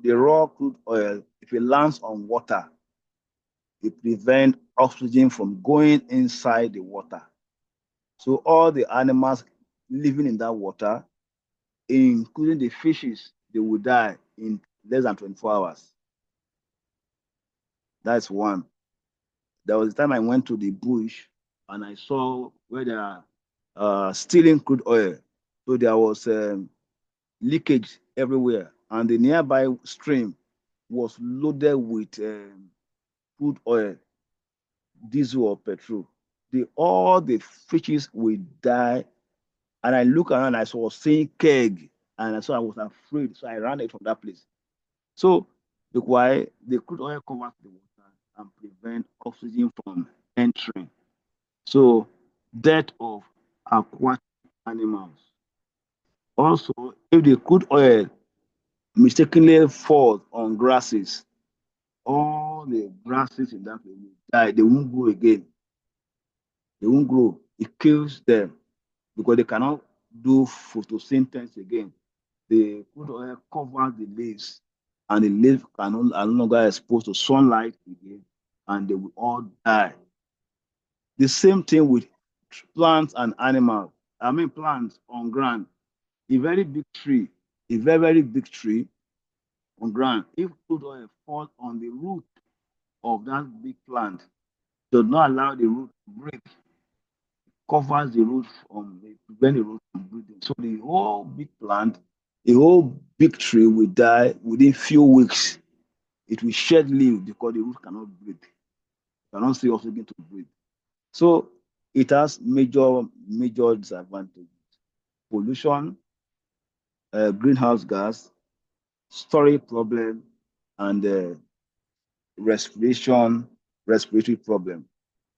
raw crude oil, if it lands on water, it prevents oxygen from going inside the water. So all the animals living in that water, including the fishes, they will die in less than 24 hours. That's one. There was a time I went to the bush and I saw where they are stealing crude oil. So there was leakage everywhere, and the nearby stream was loaded with crude oil, diesel or petrol. All the fishes will die. And I look around, I saw seeing keg, and so I was afraid. So I ran it from that place. So look why the crude oil covers the water and prevent oxygen from entering. So death of aquatic animals. Also, if the crude oil mistakenly falls on grasses, all the grasses in that place will die. They won't grow again. They won't grow. It kills them because they cannot do photosynthesis again. The crude oil covers the leaves, and the leaves are no longer exposed to sunlight again, and they will all die. The same thing with plants and animals. I mean, plants on ground. A very big tree, a very, very big tree on ground. If crude oil falls on the root of that big plant, does not allow the root to breathe, covers the root from prevent the root from breathing. So the whole big plant, the whole big tree will die within few weeks. It will shed leaves because the root cannot breathe, cannot see oxygen to breathe. So it has major disadvantages: pollution, greenhouse gas, storage problem, and respiratory problem.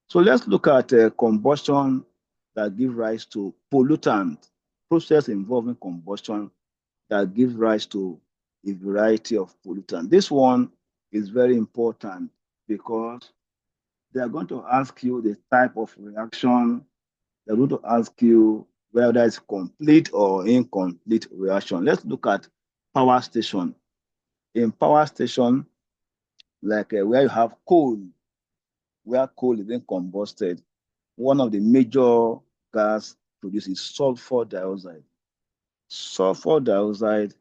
So let's look at combustion that give rise to pollutant, process involving combustion that gives rise to a variety of pollutants. This one is very important because they are going to ask you the type of reaction. They're going to ask you whether it's complete or incomplete reaction. Let's look at power station. In power station, like where you have coal, where coal is being combusted, one of the major gas produced is sulfur dioxide. Sulfur dioxide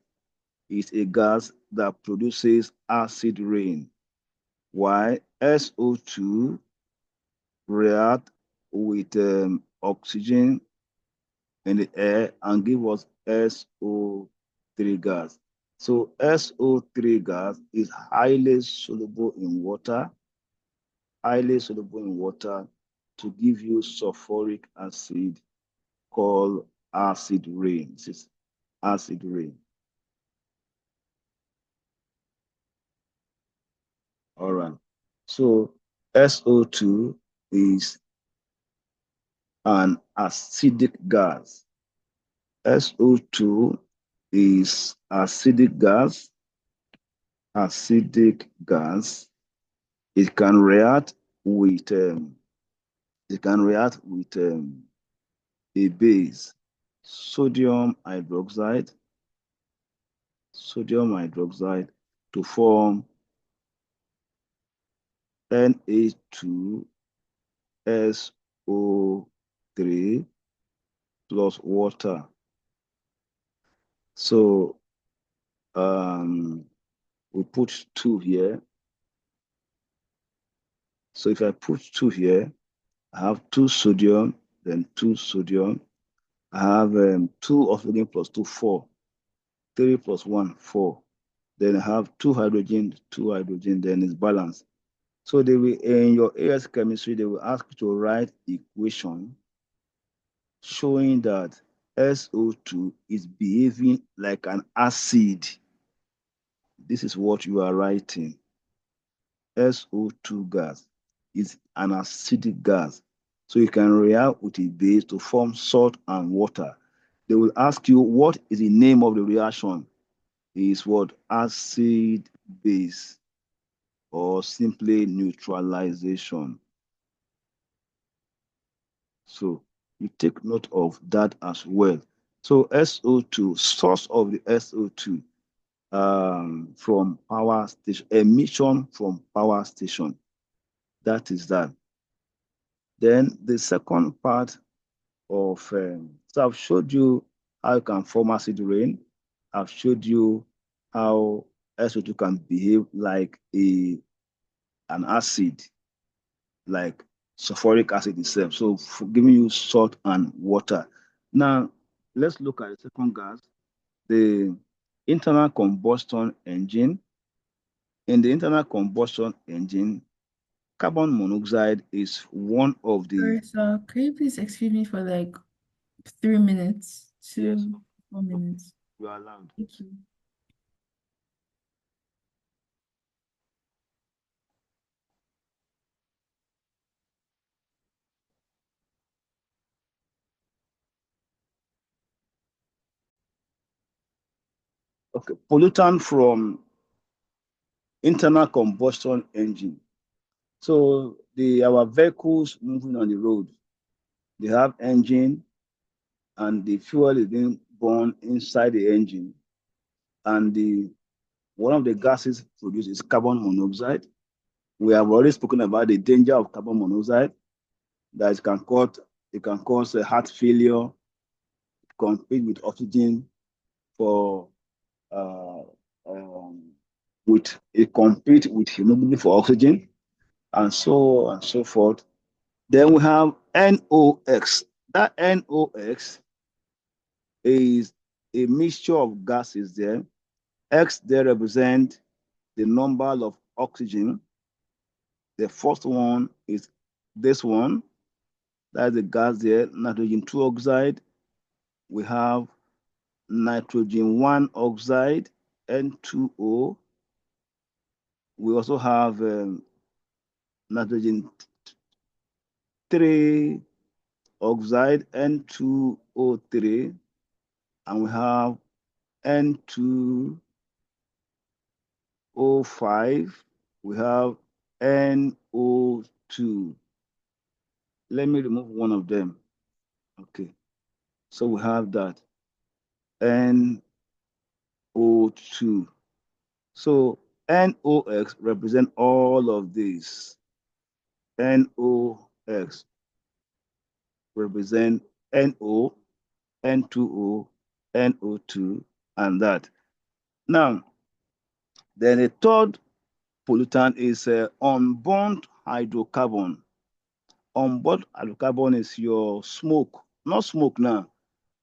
is a gas that produces acid rain, while SO2 react with oxygen in the air and give us SO3 gas. So SO3 gas is highly soluble in water to give you sulfuric acid called acid rain. This is acid rain. All right. So SO2 is an acidic gas. SO2 is acidic gas. Acidic gas. It can react with a base, sodium hydroxide, to form Na2SO3 plus water. So we put 2 here. So if I put 2 here, I have 2 sodium then 2 sodium. I have 2 oxygen plus 2, 4. 3 plus 1, 4. Then I have 2 hydrogen, then it's balanced. So they will, in your AS chemistry, they will ask you to write equation showing that SO2 is behaving like an acid. This is what you are writing. SO2 gas is an acidic gas. So you can react with a base to form salt and water. They will ask you what is the name of the reaction. Is what? Acid base, or simply neutralization. So you take note of that as well. So SO2, source of the SO2 from power station, emission from power station. That is that. Then the second part of, so I've showed you how you can form acid rain. I've showed you how SO2 can behave like an acid, like sulfuric acid itself. So for giving you salt and water. Now, let's look at the second gas, the internal combustion engine. In the internal combustion engine, carbon monoxide is one of the. Sorry, sir. Can you please excuse me for like 3 minutes, Yes, 4 minutes? you are allowed. Thank you. Okay, pollutant from internal combustion engine. So our vehicles moving on the road, they have engine, and the fuel is being burned inside the engine, and one of the gases produced is carbon monoxide. We have already spoken about the danger of carbon monoxide, that it can cause a heart failure, compete with oxygen for uh, um, with it compete with hemoglobin for oxygen, and so forth. Then we have NOx. That NOx is a mixture of gases there. X there represent the number of oxygen. The first one is this one. That's the gas there, nitrogen 2 oxide. We have nitrogen 1 oxide, N2O. We also have nitrogen 3 oxide, N2O3. And we have N2O5. We have NO2. Let me remove one of them. Okay. So we have that NO2. So NOx represent all of these. NOx represent NO, N2O, NO2, and that. Now, then the third pollutant is unburnt hydrocarbon. Unburnt hydrocarbon is your smoke, not smoke now.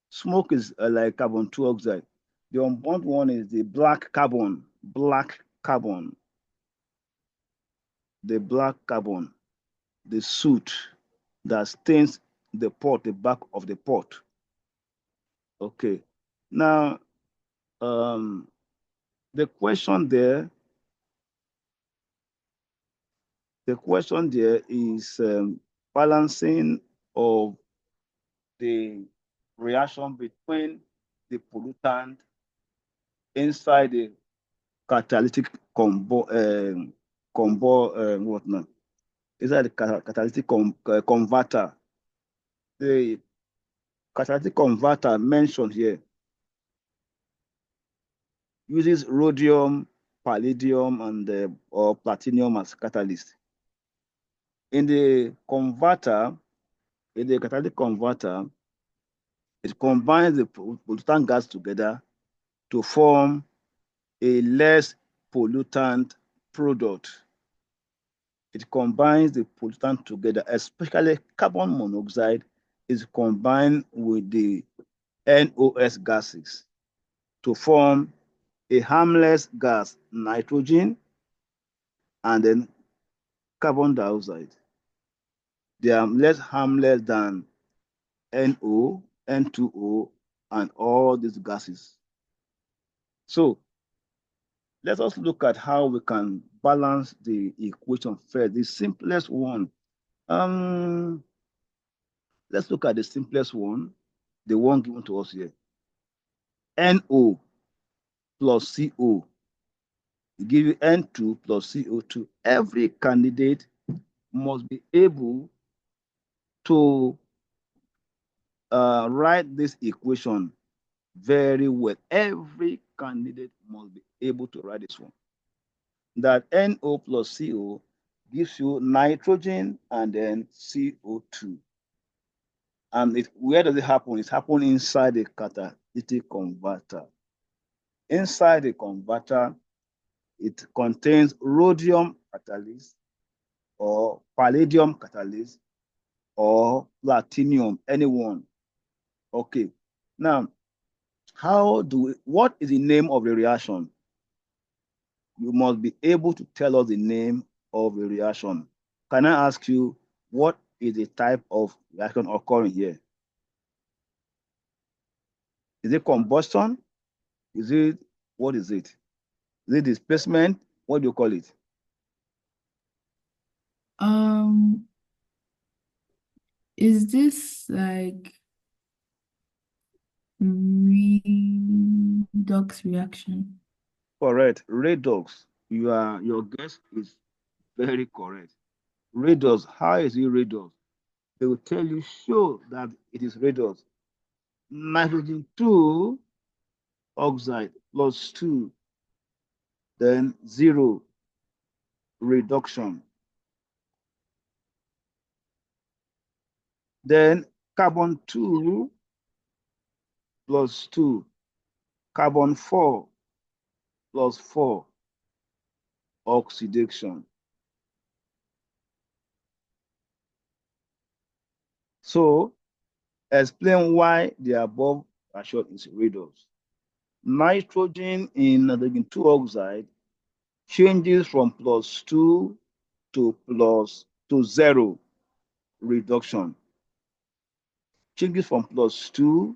Smoke is like carbon 2 oxide. The unburnt one is the black carbon, the soot that stains the pot, the back of the pot. Okay. Now, um, the question there, is balancing of the reaction between the pollutant inside the catalytic whatnot, inside the catalytic converter. The catalytic converter mentioned here uses rhodium, palladium, and or platinum as catalyst. In the converter, in the catalytic converter, it combines the pollutant gas together to form a less pollutant product. It combines the pollutant together, especially carbon monoxide is combined with the NOS gases to form a harmless gas, nitrogen, and then carbon dioxide. They are less harmless than NO, N2O, and all these gases. So let us look at how we can balance the equation first. The simplest one. Let's look at the simplest one, the one given to us here. NO plus CO. Give you N2 plus CO2. Every candidate must be able to write this equation very well. Every candidate must be able to write this one. That NO plus CO gives you nitrogen and then CO2. And where does it happen? It's happening inside the catalytic converter. Inside the converter, it contains rhodium catalyst or palladium catalyst or platinum, anyone. Okay. Now, what is the name of the reaction? You must be able to tell us the name of the reaction. Can I ask you, what is the type of reaction occurring here? Is it combustion? What is it? Is it displacement? What do you call it? Is this like redox reaction? Correct. Redox. Your guess is very correct. Redox. How is it redox? They will tell you, show that it is redox. Nitrogen 2 oxide plus 2, then 0 reduction. Then carbon 2 plus 2, carbon 4 plus 4 oxidation. So explain why the above reaction is redox. Nitrogen in nitrogen 2 oxide changes from plus 2 to 0 reduction. Changes from plus 2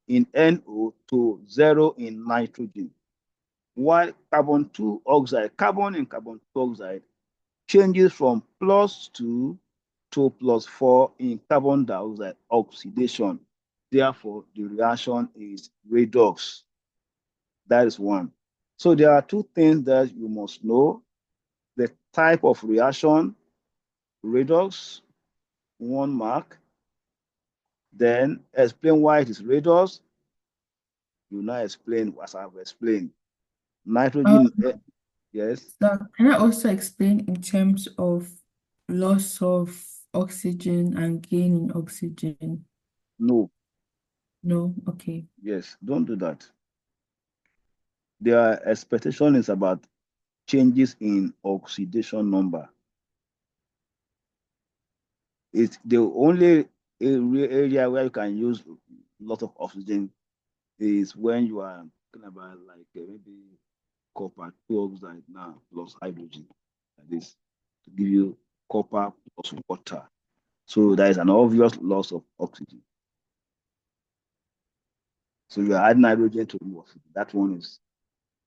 in NO to 0 in nitrogen. While carbon 2 oxide, carbon in carbon 2 oxide changes from plus 2 to plus 4 in carbon dioxide oxidation. Therefore, the reaction is redox. That is one. So there are two things that you must know. The type of reaction, redox, 1 mark. Then explain why it is redox. You now explain as I've explained. Nitrogen, Um, yes, so can I also explain in terms of loss of oxygen and gain in oxygen? no, No, okay. yes, don't do that. Their expectation is about changes in oxidation number. It's the only area where you can use a lot of oxygen is when you are talking about like maybe copper 2 oxide now plus hydrogen, like this, to give you copper plus water. So there is an obvious loss of oxygen. So you are adding hydrogen to remove oxygen. That one is,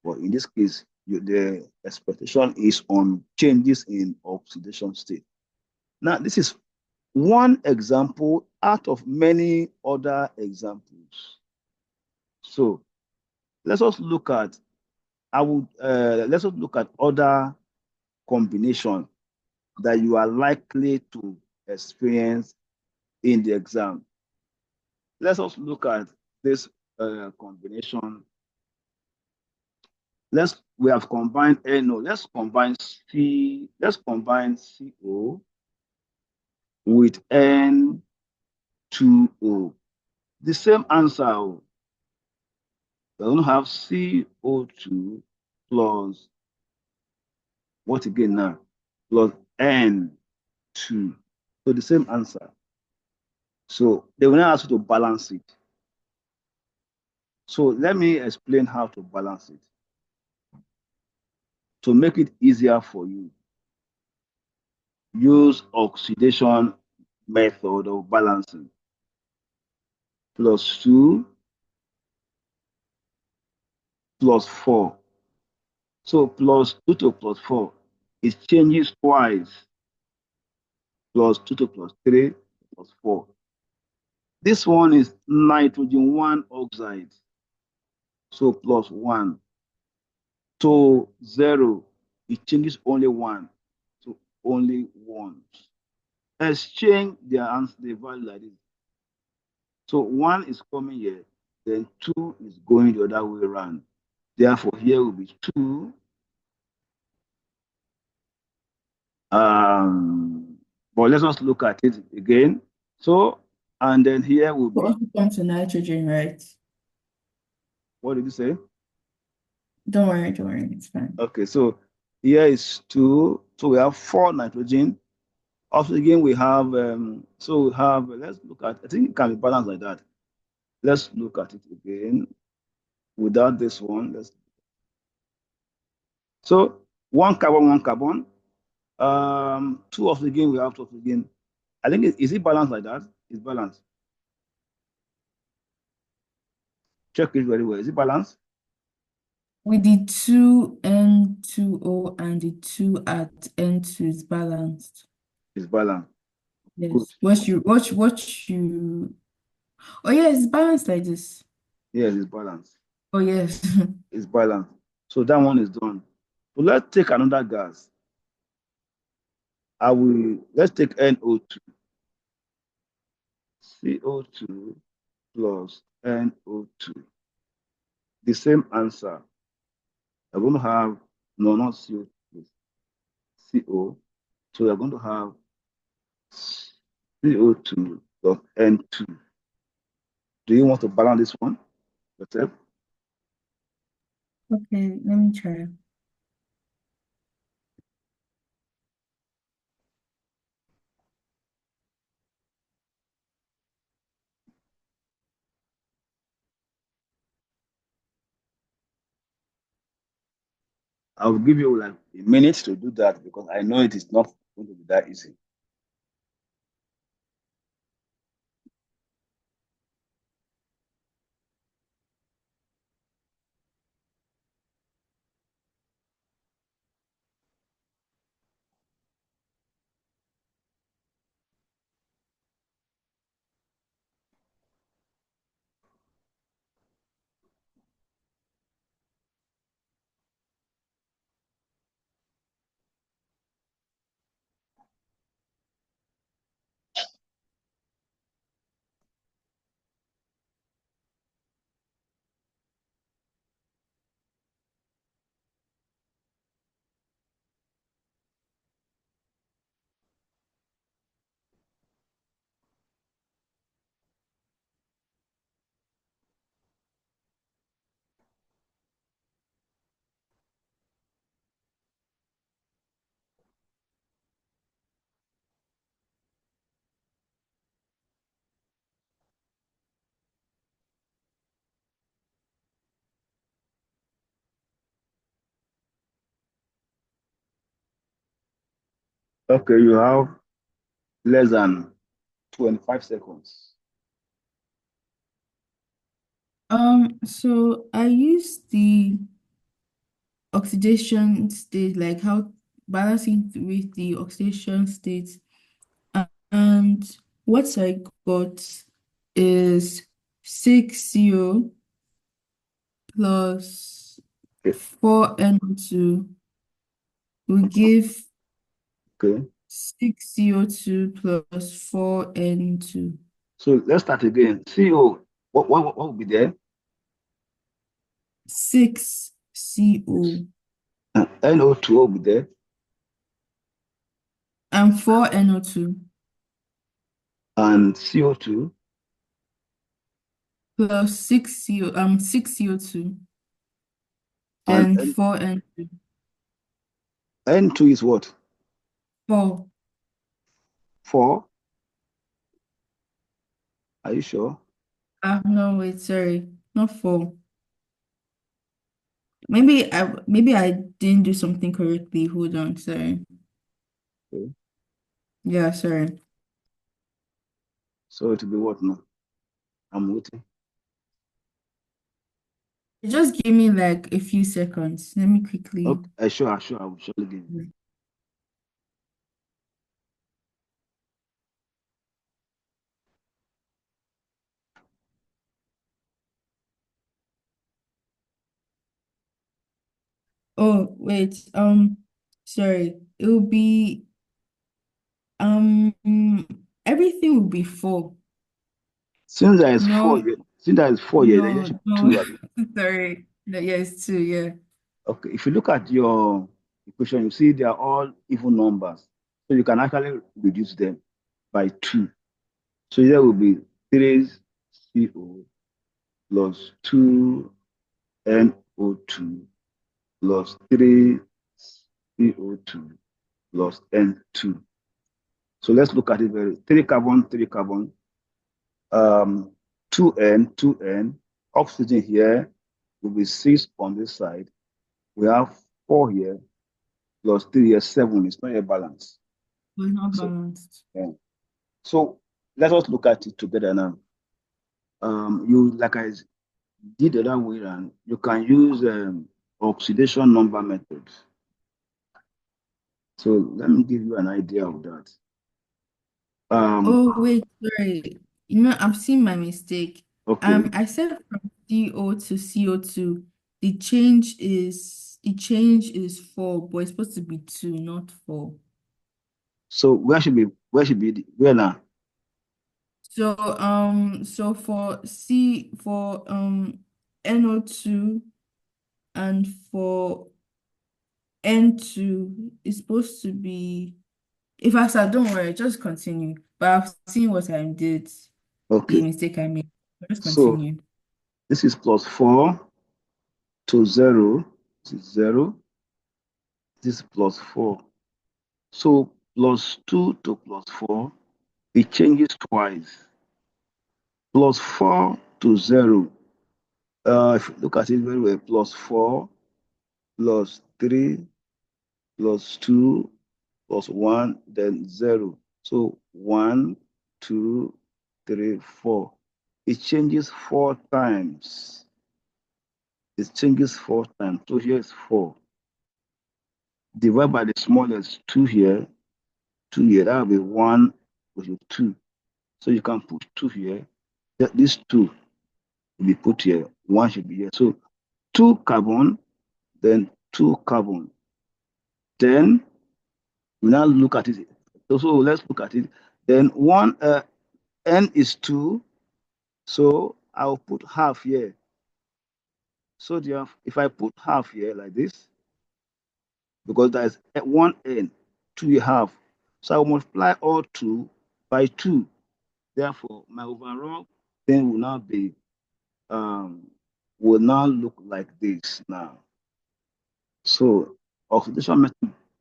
but in this case, the expectation is on changes in oxidation state. Now, this is one example out of many other examples. So let us look at other combination that you are likely to experience in the exam. Let us look at this combination. We have combined NO. Let's combine CO with N2O. The same answer. We don't have CO2 plus what again now? Plus N2. So the same answer. So they will now ask you to balance it. So let me explain how to balance it. To make it easier for you, use oxidation method of balancing. +2 +4. So +2 to +4, it changes twice. +2 to +3 +4. This one is nitrogen 1 oxide. So +1 to 0, it changes only 1. So only 1. Exchange the value like this. So 1 is coming here, then 2 is going the other way around. Therefore, here will be 2. But let's just look at it again. So, and then here will We be, also come to nitrogen, right? what did you say? Don't worry, it's fine. Okay, so here is 2. So we have 4 nitrogen. Oxygen we have, so we have, let's look at, I think it can be balanced like that. Let's look at it again without this one. So 1 carbon, 1 carbon. 2 oxygen, we have 2 oxygen. I think, is it balanced like that? It's balanced. Check it very well. Is it balanced? With the 2N2O and the 2 at N2 is balanced. It's balanced. Good. Yes. What you oh yeah, it's balanced like this. Yes, it's balanced. Oh yes. It's balanced. So that one is done. So let's take another gas. Let's take NO2. CO2 plus NO2. The same answer. We're going to have, no, not CO2, CO. So we're going to have CO2 plus N2. Do you want to balance this one yourself? Okay, let me try. I'll give you like a minute to do that because I know it is not going to be that easy. Okay, you have less than 25 seconds. So I use the oxidation state, like how balancing with the oxidation state. And what I got is 6CO plus Okay. 4NO2 will give Okay. 6CO2 plus 4N2. So let's start again. CO, what will be there? 6CO NO2 will be there. and 4NO2 And CO2 plus 6CO2, and then 4N2. N2 is what? 4. 4. Are you sure? No, wait, sorry. Not 4. Maybe I didn't do something correctly. Hold on, sorry. Okay. Yeah, sorry. So it will be what now? I'm waiting. Just give me like a few seconds. Let me quickly. Okay, sure, I will surely give you. Oh, wait. Sorry. It will be um everything will be 4. Since there is four No, here, since there is four here, then there no, should be no. two. Abi. Sorry. No, yes, 2, yeah. Okay, if you look at your equation, you see they are all even numbers. So you can actually reduce them by two. So there will be 3CO plus 2NO2 plus 3CO2 plus N2. So let's look at it very 3 carbon, 2N. Oxygen here will be 6 on this side. We have 4 here plus 3 here, 7. It's not a balance. It's not So, balanced. yeah. So let us look at it together now. You like I did the other way around, you can use oxidation number method. So let me give you an idea of that. Um, Oh, wait, sorry. I've seen my mistake. okay. I said from CO to CO2, the change is 4, but it's supposed to be 2, not 4. So where now? So for NO2 and for N2, it's supposed to be, if I start, don't worry, just continue. But I've seen what I did, the Okay. mistake I made. Just So continue. this is plus 4 to 0. This is 0. This is plus 4. So plus 2 to plus 4, it changes twice. Plus 4 to 0. If you look at it very well, plus 4 plus 3 plus 2 plus 1, then 0. So 1, 2, 3, 4. It changes 4 times. It changes 4 times. So here is 4. Divide by the smallest 2 here, 2 here. That will be 1 with 2. So you can put 2 here. This 2 will be put here. 1 should be here. So 2 carbon, then 2 carbon. Then we now look at it. So let's look at it. Then one N is 2. So I'll put half here. So if I put half here like this, because there is one N, 2 you have. So I will multiply all 2 by 2. Therefore, my overall thing um, will now look like this now. So oxidation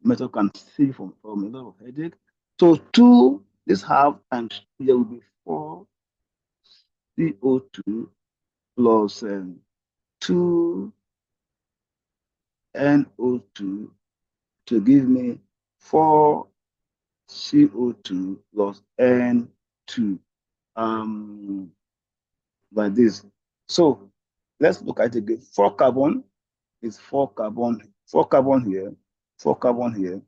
method can see from a lot of headache. So 2, this half times 2 there will be 4 CO2 plus 2 NO2 to give me 4 CO2 plus N2 um, like this. So let's look at it again. 4 carbon is 4 carbon here, 4 carbon here.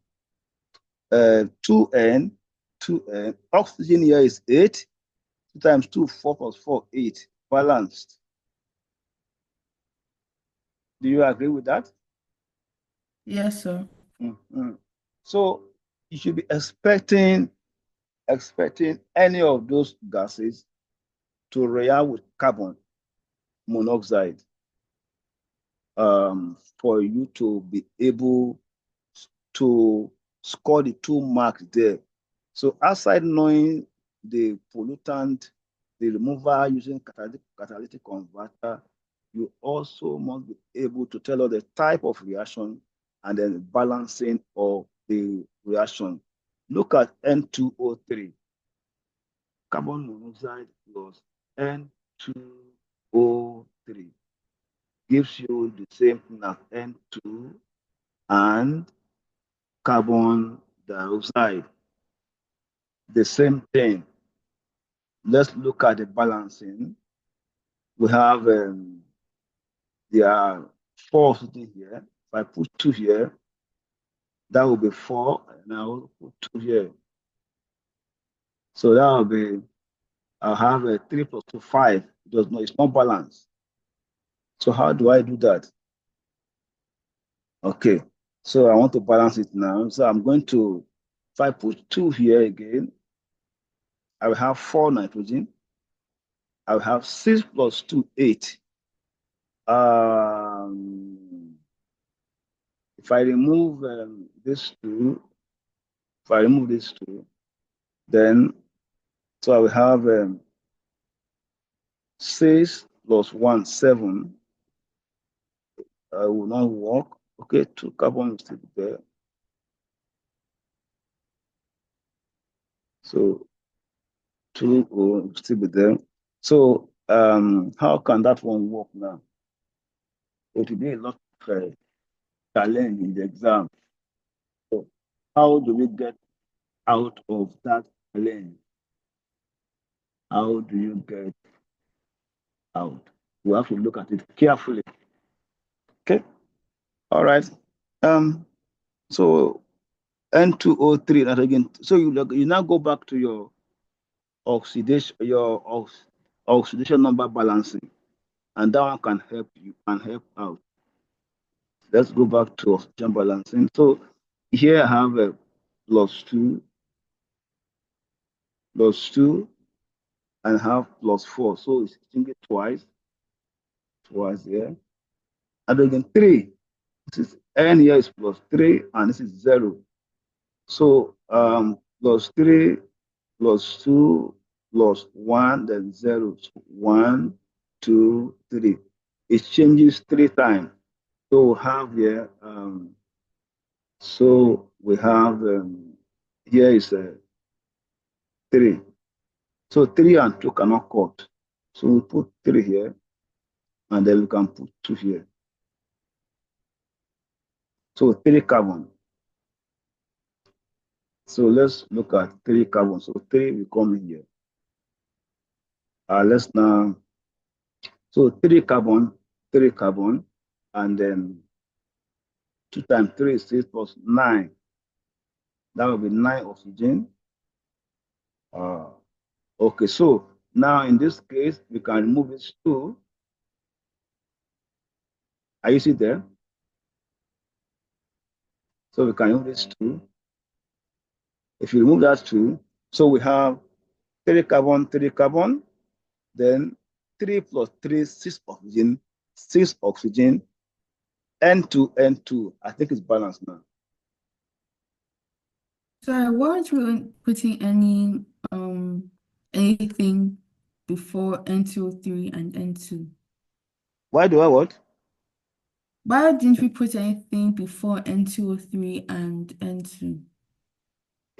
2N, 2N. Oxygen here is 8. 2 times 2, 4 plus 4, 8. Balanced. Do you agree with that? Yes, sir. Mhm. So you should be expecting any of those gases to react with carbon monoxide for you to be able to score the 2 marks there. So outside knowing the pollutant, the remover using catalytic converter, you also must be able to tell us the type of reaction and then balancing of the reaction. Look at N2O3. carbon monoxide plus N2O3 gives you the same thing as N2 and carbon dioxide. The same thing. Let's look at the balancing. We have there are 4 sitting here. If I put 2 here, that will be 4, and I will put 2 here. So that will be, I'll have a 3 plus 2, 5. It's not balanced. So how do I do that? Okay, so I want to balance it now. So I'm going to, if I put 2 here again, I will have 4 nitrogen. I will have 6 plus 2, 8. If I remove this 2, if I remove this 2, then, so I will have 6 plus 1, 7. Will not work. Okay, 2 carbon will still be there. So 2 will still be there. So how can that one work now? It will be a lot of challenge in the exam. So how do we get out of that challenge? How do you get out? We have to look at it carefully. Okay. All right. So N2O3, that again. So you now go back to your oxidation number balancing, and that one can help you and help out. Let's go back to oxygen balancing. So here I have a plus 2, and have plus 4. So it's changing twice here. And again 3. This is N here is plus 3, and this is 0. So plus 3 plus 2 plus 1, then 0. So 1, 2, 3. It changes 3 times. So we have here, here is 3. So 3 and 2 cannot cut. So we put 3 here, and then we can put 2 here. So 3 carbon. So let's look at 3 carbon. So 3 will come in here. Let's now, so 3 carbon, and then 2 times 3 is 6 plus 9. That will be 9 oxygen. Okay, so now in this case, we can remove this 2. Are you see there? So we can remove this 2. If you remove that 2, so we have 3 carbon, then 3 plus 3, 6 oxygen, N2. I think it's balanced now. So I weren't really putting anything before N2O3 and N2. Why do I what? Why didn't we put anything before N2O3 and N2?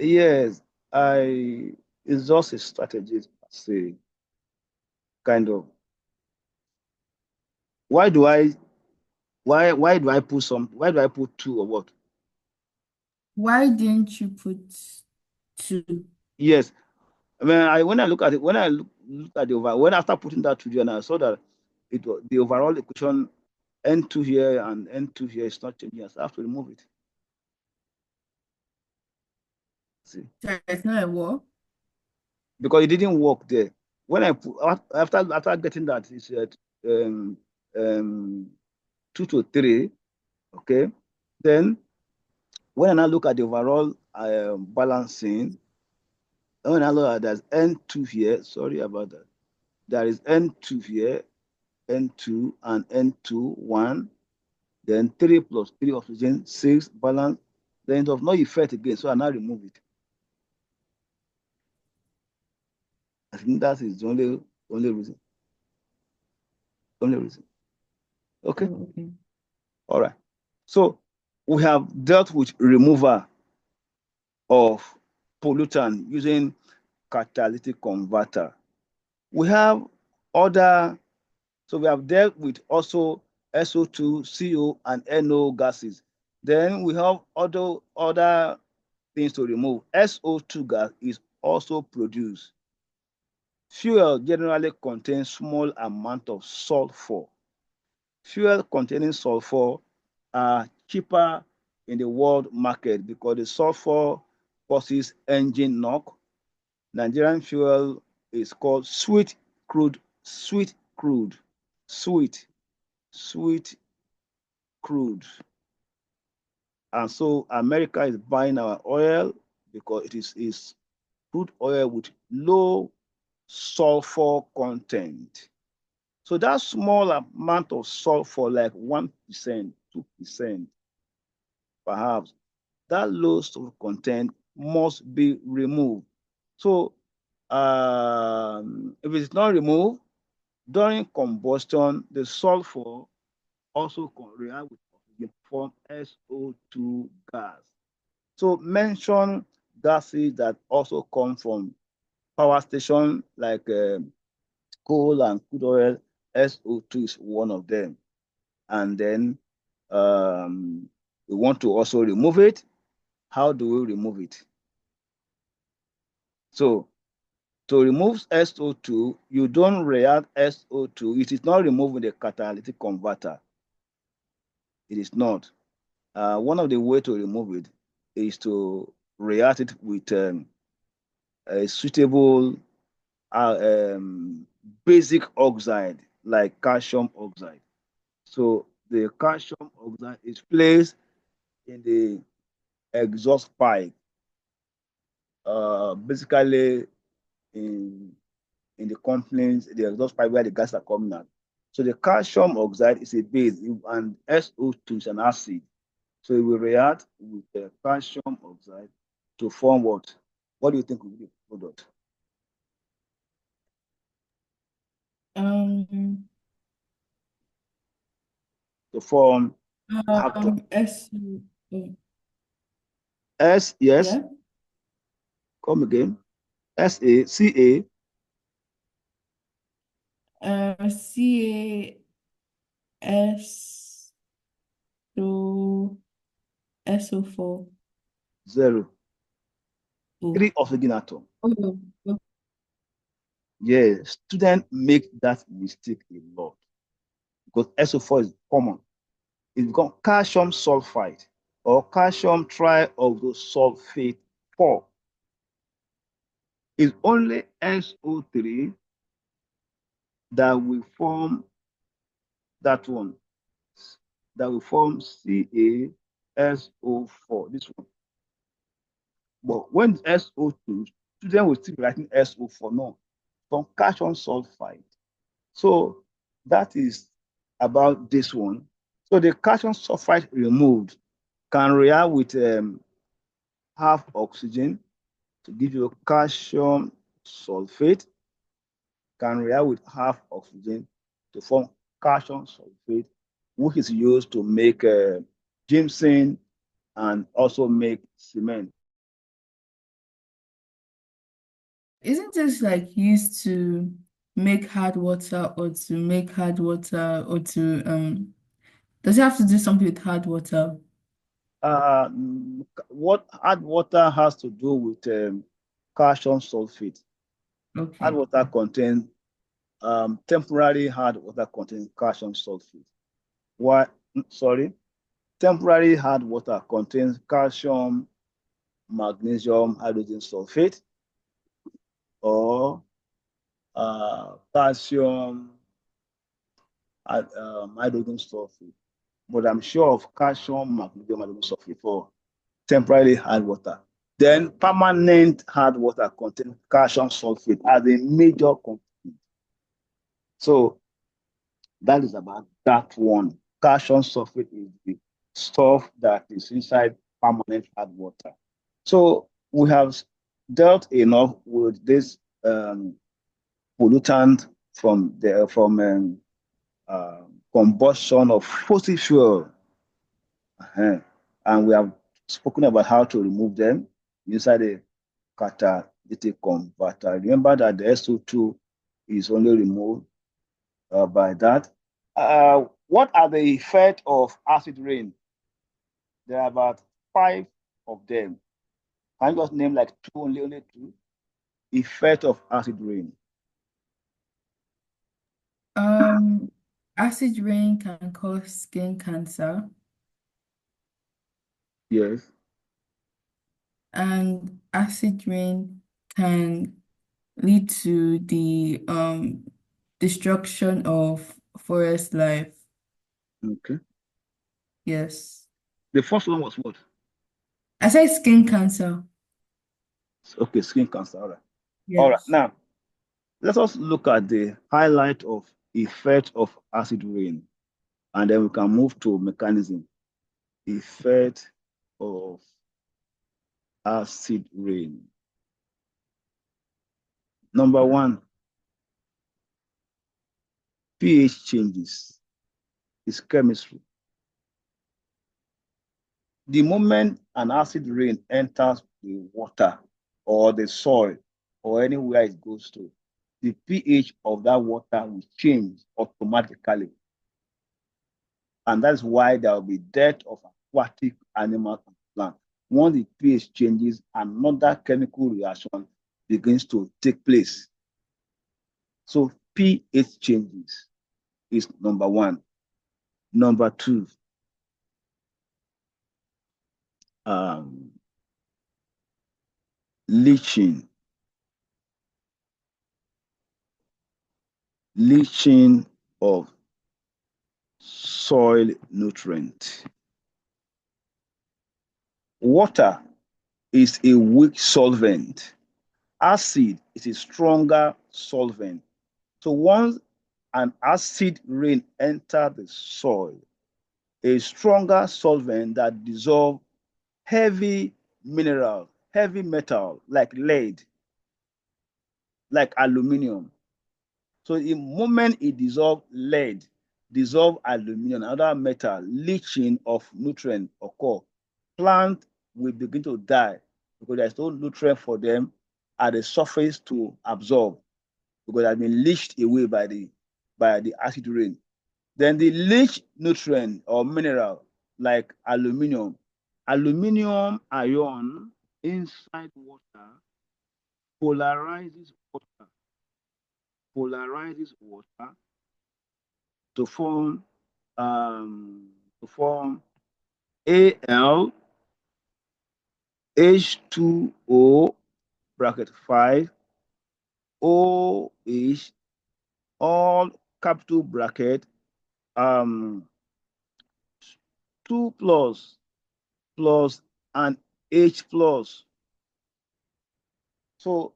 Yes, it's just a strategy, say, kind of. Why do I put 2 or what? Why didn't you put 2? Yes. I mean, when I look at the overall, when after putting that 2 and I saw that it was the overall equation N2 here and N2 here is not changing, so I have to remove it. See, Sorry, it's not a war. because it didn't work there. When I put after getting that, it said 2 to 3. Okay, then when I now look at the overall balancing, when I look at there's N2 here, sorry about that. There is N2 here, N2 and N2, 1, then 3 plus 3 oxygen, 6, balance, then it of no effect again, so I now remove it. I think that is the only reason. Okay. Oh, okay. All right. So we have dealt with removal of pollutant using catalytic converter. We have other, so we have dealt with also SO2, CO, and NO gases. Then we have other things to remove. SO2 gas is also produced. Fuel generally contains small amount of sulfur. Fuel containing sulfur are cheaper in the world market because the sulfur causes engine knock. Nigerian fuel is called sweet crude, sweet crude, sweet crude. And so America is buying our oil because it is crude oil with low sulfur content. So that small amount of sulfur, like 1%, 2%, perhaps, that low sulfur content must be removed. So if it's not removed, during combustion, the sulfur also react with oxygen to form SO2 gas. So mention gases that also come from power station like coal and crude oil. SO2 is one of them. And then we want to also remove it. How do we remove it? So to remove SO2, you don't react SO2. It is not removed with a catalytic converter. It is not. One of the ways to remove it is to react it with a suitable basic oxide like calcium oxide. So the calcium oxide is placed in the exhaust pipe, basically in the complaints, the exhaust pipe where the gas are coming out. So the calcium oxide is a base and SO2 is an acid. So it will react with the calcium oxide to form what? What do you think will be the product? Um, To form actor. S, S, yes, yeah, come again. SA, CaS, so SO4. zero. Oh, Three oxygen atom. oh, Yeah, students make that mistake a lot because SO4 is common. It's become calcium sulfide or calcium trioxosulfate 4. It's only SO3 that will form that one, that will form CaSO4, this one. But when it's SO2, students will still be writing SO4, no, from calcium sulfide. So that is about this one. So the calcium sulfide removed can react with half oxygen to give you calcium sulfate, can react with half oxygen to form calcium sulfate, which is used to make gypsum and also make cement. isn't this like used to make hard water or to make hard water or to does it have to do something with hard water? Uh, what hard water has to do with calcium sulfate? Hard Okay. water contains temporary hard water contains calcium sulfate. Why? Sorry, temporary hard water contains calcium, magnesium, hydrogen sulfate, or calcium, hydrogen sulfate. But I'm sure of calcium, magnesium, hydrogen sulfate for temporary hard water. Then permanent hard water contains calcium sulfate as a major component. So that is about that one. Calcium sulfate is the stuff that is inside permanent hard water. So we have dealt enough with this pollutant from combustion of fossil fuel. And we have spoken about how to remove them inside the catalytic it's a converter. Remember that the SO2 is only removed by that. What are the effects of acid rain? There are about 5 of them. Can you just name like two, only two? Effect of acid rain. Acid rain can cause skin cancer, Yes. and acid rain can lead to the destruction of forest life. Okay. Yes. The first one was what? I said skin cancer. Okay, skin cancer. All right. All right. Yes. Now, let us look at the highlight of effect of acid rain, and then we can move to mechanism. Effect of acid rain. Number one, pH changes. It's chemistry. The moment an acid rain enters the water or the soil or anywhere it goes to, the pH of that water will change automatically. And that's why there will be death of aquatic animals and plants. Once the pH changes, another chemical reaction begins to take place. So pH changes is number one. Number two, um, leaching. Leaching of soil nutrient. Water is a weak solvent. Acid is a stronger solvent. So once an acid rain enters the soil, a stronger solvent that dissolves heavy mineral, heavy metal like lead, like aluminum. So the moment it dissolves lead, dissolve aluminum, other metal, leaching of nutrient occur. Plant will begin to die because there's no nutrient for them at the surface to absorb because it has been leached away by the acid rain. Then the leach nutrient or mineral like aluminum ion inside water polarizes water, polarizes water to form um, to form Al H2O bracket 5 OH all capital bracket 2 plus and H plus. So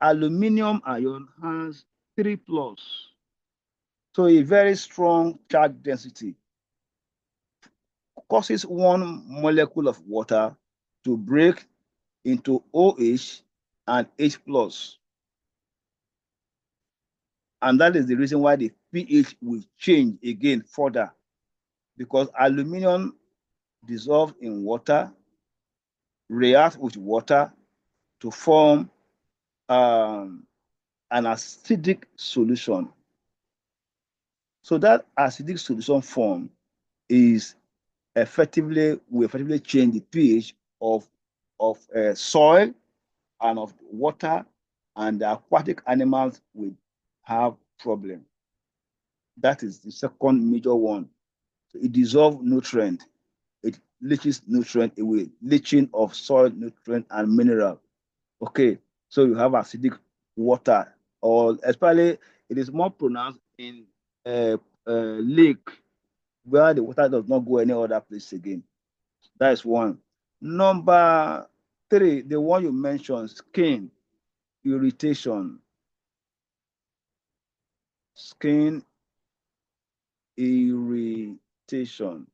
aluminum ion has 3 plus. So a very strong charge density causes one molecule of water to break into OH and H plus. And that is the reason why the pH will change again further because aluminum dissolves in water, reacts with water to form an acidic solution. So that acidic solution form is will effectively change the pH of soil and of water, and the aquatic animals will have problem. That is the second major one. So it dissolves nutrient. It leaches nutrient away, leaching of soil nutrient and mineral. Okay, so you have acidic water, or especially it is more pronounced in lake where the water does not go any other place again. That is one. Number three, the one you mentioned, skin irritation. Skin irritation.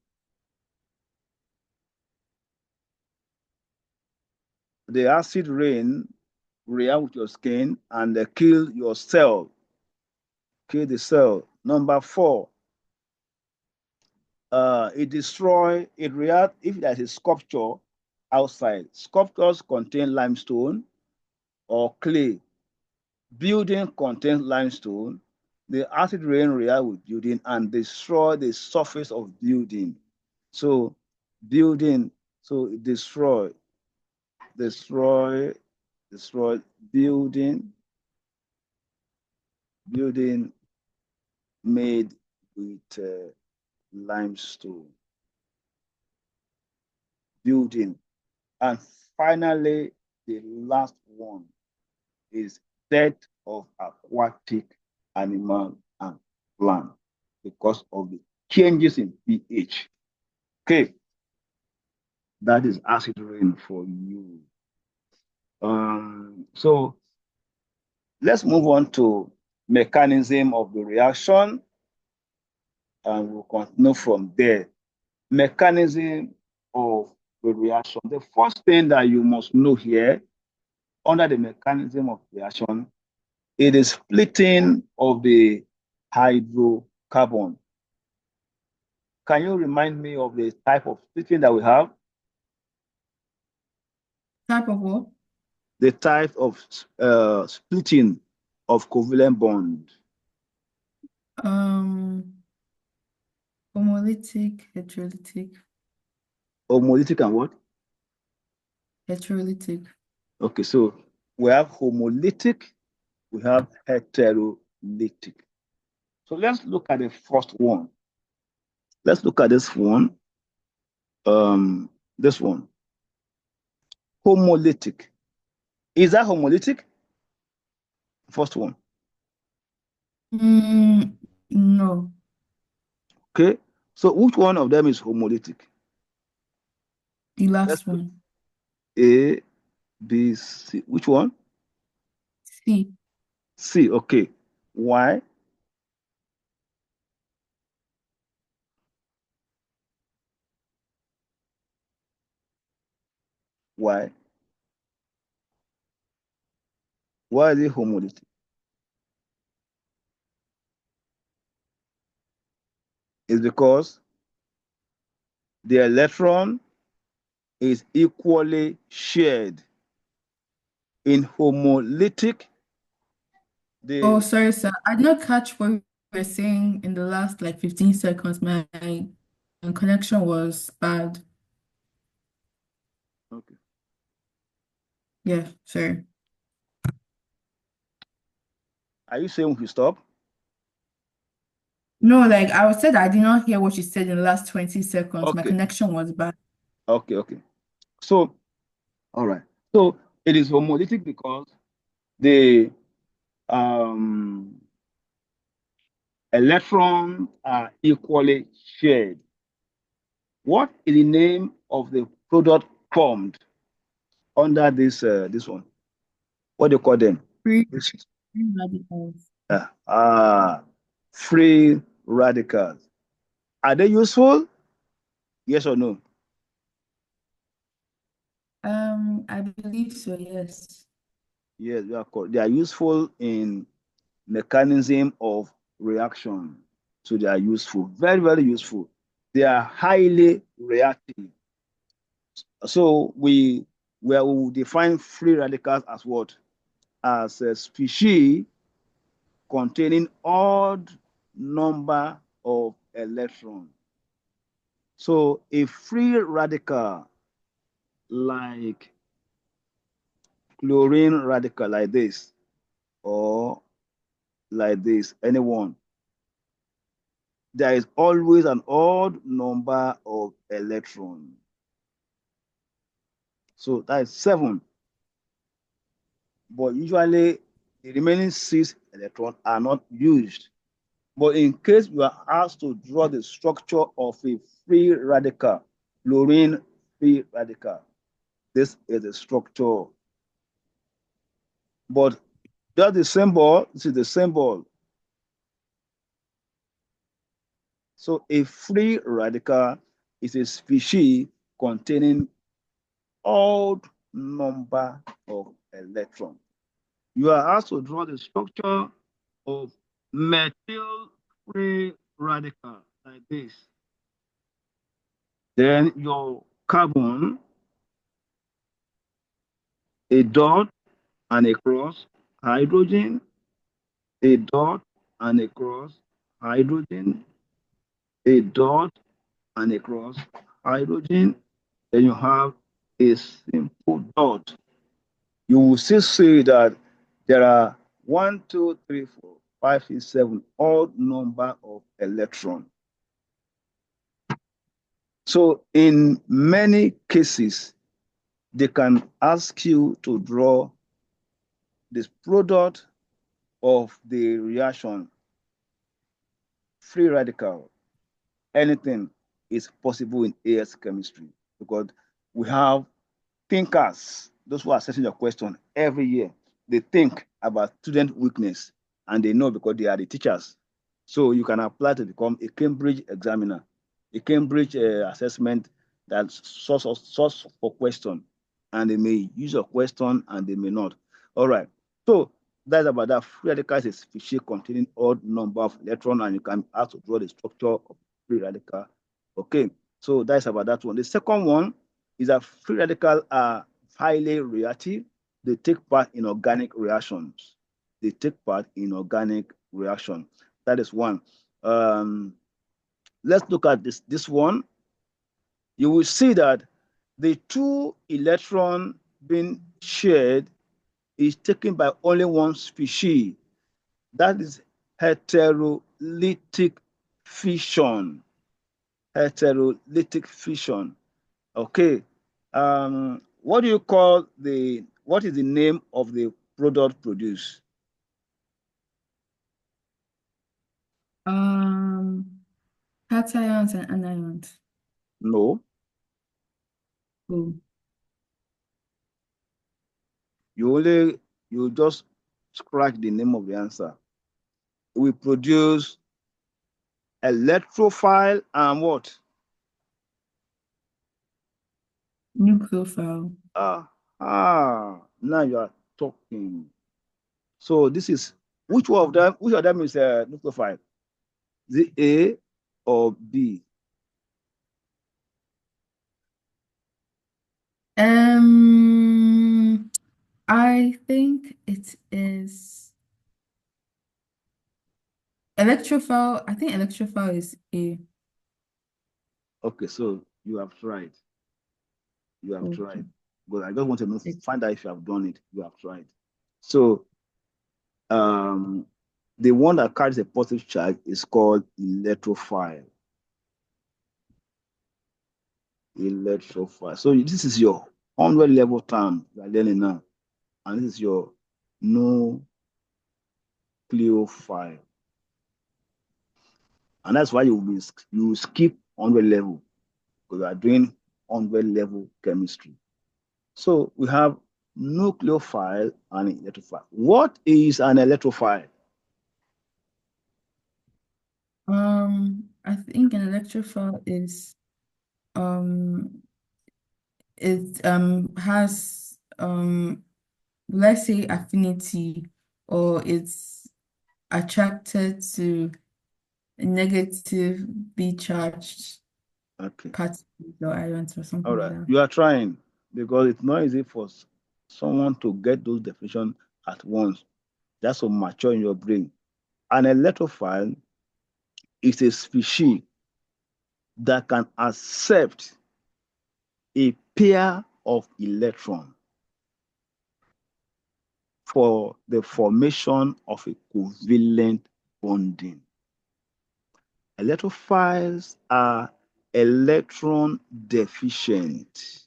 The acid rain react with your skin and kill your cell, kill the cell. Number four, it react if there's a sculpture outside. Sculptures contain limestone or clay. Building contains limestone. The acid rain react with building and destroy the surface of building. So building, so destroy building, building made with limestone, building. And finally, the last one is death of aquatic animal and plant because of the changes in pH. Okay, that is acid rain for you. So let's move on to mechanism of the reaction, and we'll continue from there. Mechanism of the reaction. The first thing that you must know here under the mechanism of reaction, it is splitting of the hydrocarbon. Can you remind me of the type of splitting that we have? Type of what? The type of splitting of covalent bond. Homolytic, heterolytic, Homolytic and what? heterolytic. Okay, so we have homolytic, we have heterolytic. So let's look at the first one. Let's look at this one. This one. Homolytic. Is that homolytic? First one. No. Okay. So which one of them is homolytic? The Let's last look. one. A, B, C. Which one? C. C. Okay. Why? Why? Why is it homolytic? It's because the electron is equally shared. In homolytic, Oh, the sorry, sir. I did not catch what you were saying in the last like 15 seconds. My connection was bad. okay. Yeah, sorry. Are you saying we stop? No, like I said, I did not hear what you said in the last 20 seconds. My Okay. connection was bad. Okay. So, all right. So it is homolytic because the um, electrons are equally shared. What is the name of the product formed under this one? What do you call them? Free, This- free radicals. Uh, ah, free radicals. Are they useful? Yes or no? I believe so, yes. Yes, they are useful in mechanism of reaction. So they are useful, very, very useful. They are highly reactive. So we will define free radicals as what? As a species containing odd number of electrons. So a free radical like chlorine radical like this or like this, anyone, there is always an odd number of electrons. So that is 7. But usually the remaining 6 electrons are not used. But in case you are asked to draw the structure of a free radical, fluorine free radical, this is the structure. But just the symbol, this is the symbol. So a free radical is a species containing odd number of electrons. You are asked to draw the structure of methyl free radical like this. Then your carbon, a dot, and a cross hydrogen, a dot and a cross hydrogen, a dot and a cross hydrogen. Then you have a simple dot. You will still see that there are 1, 2, 3, 4, 5, 6, 7 odd number of electrons. So in many cases, they can ask you to draw this product of the reaction, free radical. Anything is possible in AS chemistry because we have thinkers, those who are assessing your question every year. They think about student weakness and they know because they are the teachers. So you can apply to become a Cambridge examiner, a Cambridge assessment that source for question, and they may use your question and they may not. All right. So that's about that. Free radical is a species containing odd number of electrons, and you can have to draw the structure of free radical. Okay. So that's about that one. The second one is that free radicals are highly reactive. They take part in organic reactions. They take part in organic reaction. That is one. Let's look at this one. You will see that the two electron being shared is taken by only one species. That is heterolytic fission. Heterolytic fission. Okay. What do you call what is the name of the product produced? Cations and anions. No, Oh, you just scratch the name of the answer. We produce electrophile and what? nucleophile. Now you are talking. So this is which one of them? Which of them is a nucleophile? The A or B? I think it is electrophile. I think electrophile is A. Okay, so you have tried. You have Okay. tried. But I just want to know, It- find out if you have done it. You have tried. So the one that carries a positive charge is called electrophile. Electrophile. So this is your 100 level term you are learning now. And this is your nucleophile. And that's why you skip 100 level because you are doing 100 level chemistry. So we have nucleophile and electrophile. What is an electrophile? I think an electrophile is it has let's say affinity, or it's attracted to negatively charged Okay. particles or ions or All something like right. that. You are trying because it's not easy for someone to get those definitions at once. That's to mature in your brain. An electrophile is a species that can accept a pair of electrons for the formation of a covalent bonding. Electrophiles are electron deficient.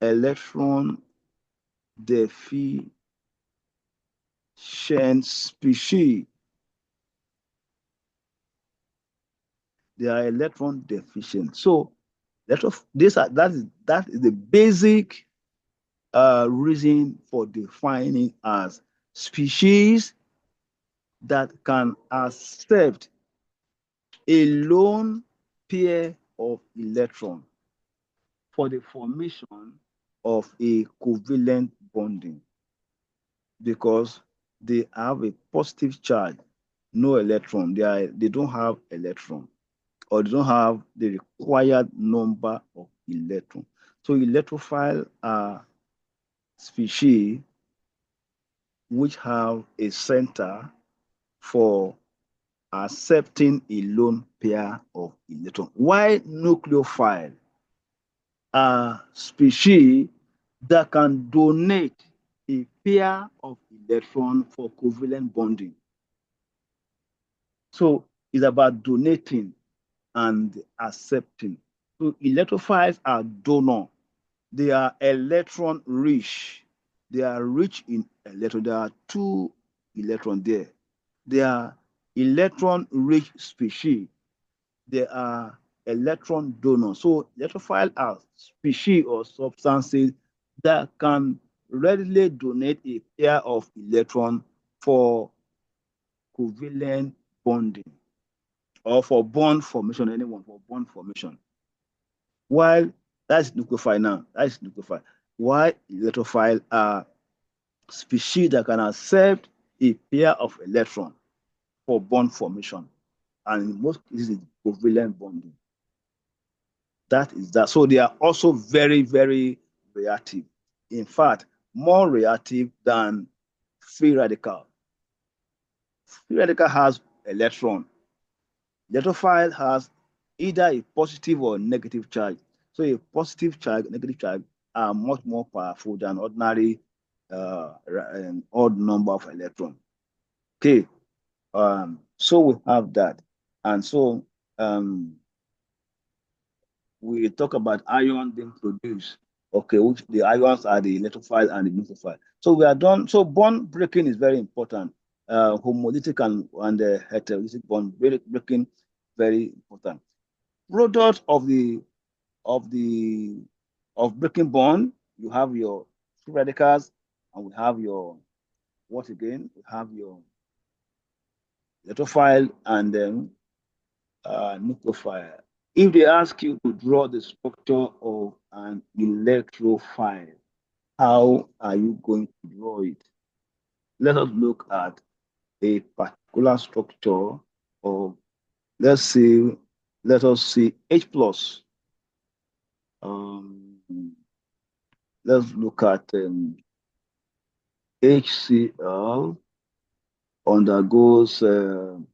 Electron deficient species. They are electron deficient. So that is the basic reason for defining as species that can accept a lone pair of electrons for the formation of a covalent bonding because they have a positive charge, no electron. They don't have electron or they don't have the required number of electrons. So electrophile are species which have a center for accepting a lone pair of electrons. Why nucleophile are species that can donate a pair of electrons for covalent bonding. So it's about donating and accepting. So electrophiles are donor. They are electron rich. They are rich in electron. There are two electrons there. They are electron rich species. They are electron donors. So electrophile are species or substances that can readily donate a pair of electrons for covalent bonding or for bond formation, anyone for bond formation. While that's nucleophile now, that's nucleophile. Why electrophile are species that can accept a pair of electrons for bond formation, and in most cases, covalent bonding. That is that. So they are also very, very reactive. In fact, more reactive than free radical. Free radical has electron. Electrophile has either a positive or negative charge. So a positive charge, negative charge are much more powerful than ordinary odd number of electrons. Okay, so we have that, and so we talk about ion being produced. Okay, which the ions are the electrophile and the nucleophile. So we are done. So bond breaking is very important. Homolytic and heterolytic bond breaking very important. Product of breaking bond, you have your free radicals, and we have your what again? We have your electrophile and then nucleophile. If they ask you to draw the structure of an electrophile, how are you going to draw it? Let us look at a particular structure of, let's see, let us see H plus. Um, let's look at HCl undergoes um,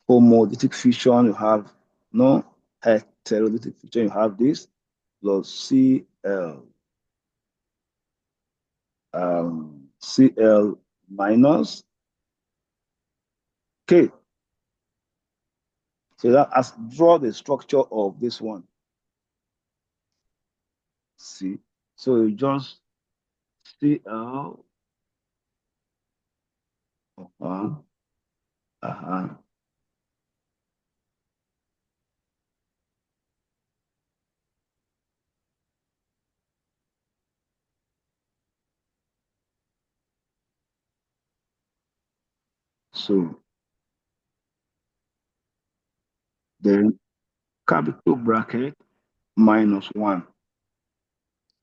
homolytic fission. You have no heterolytic fission. You have this plus Cl. Cl minus. Okay, so that as draw the structure of this one. See, so you just Cl. Uh-huh, uh-huh. So then capital bracket minus one,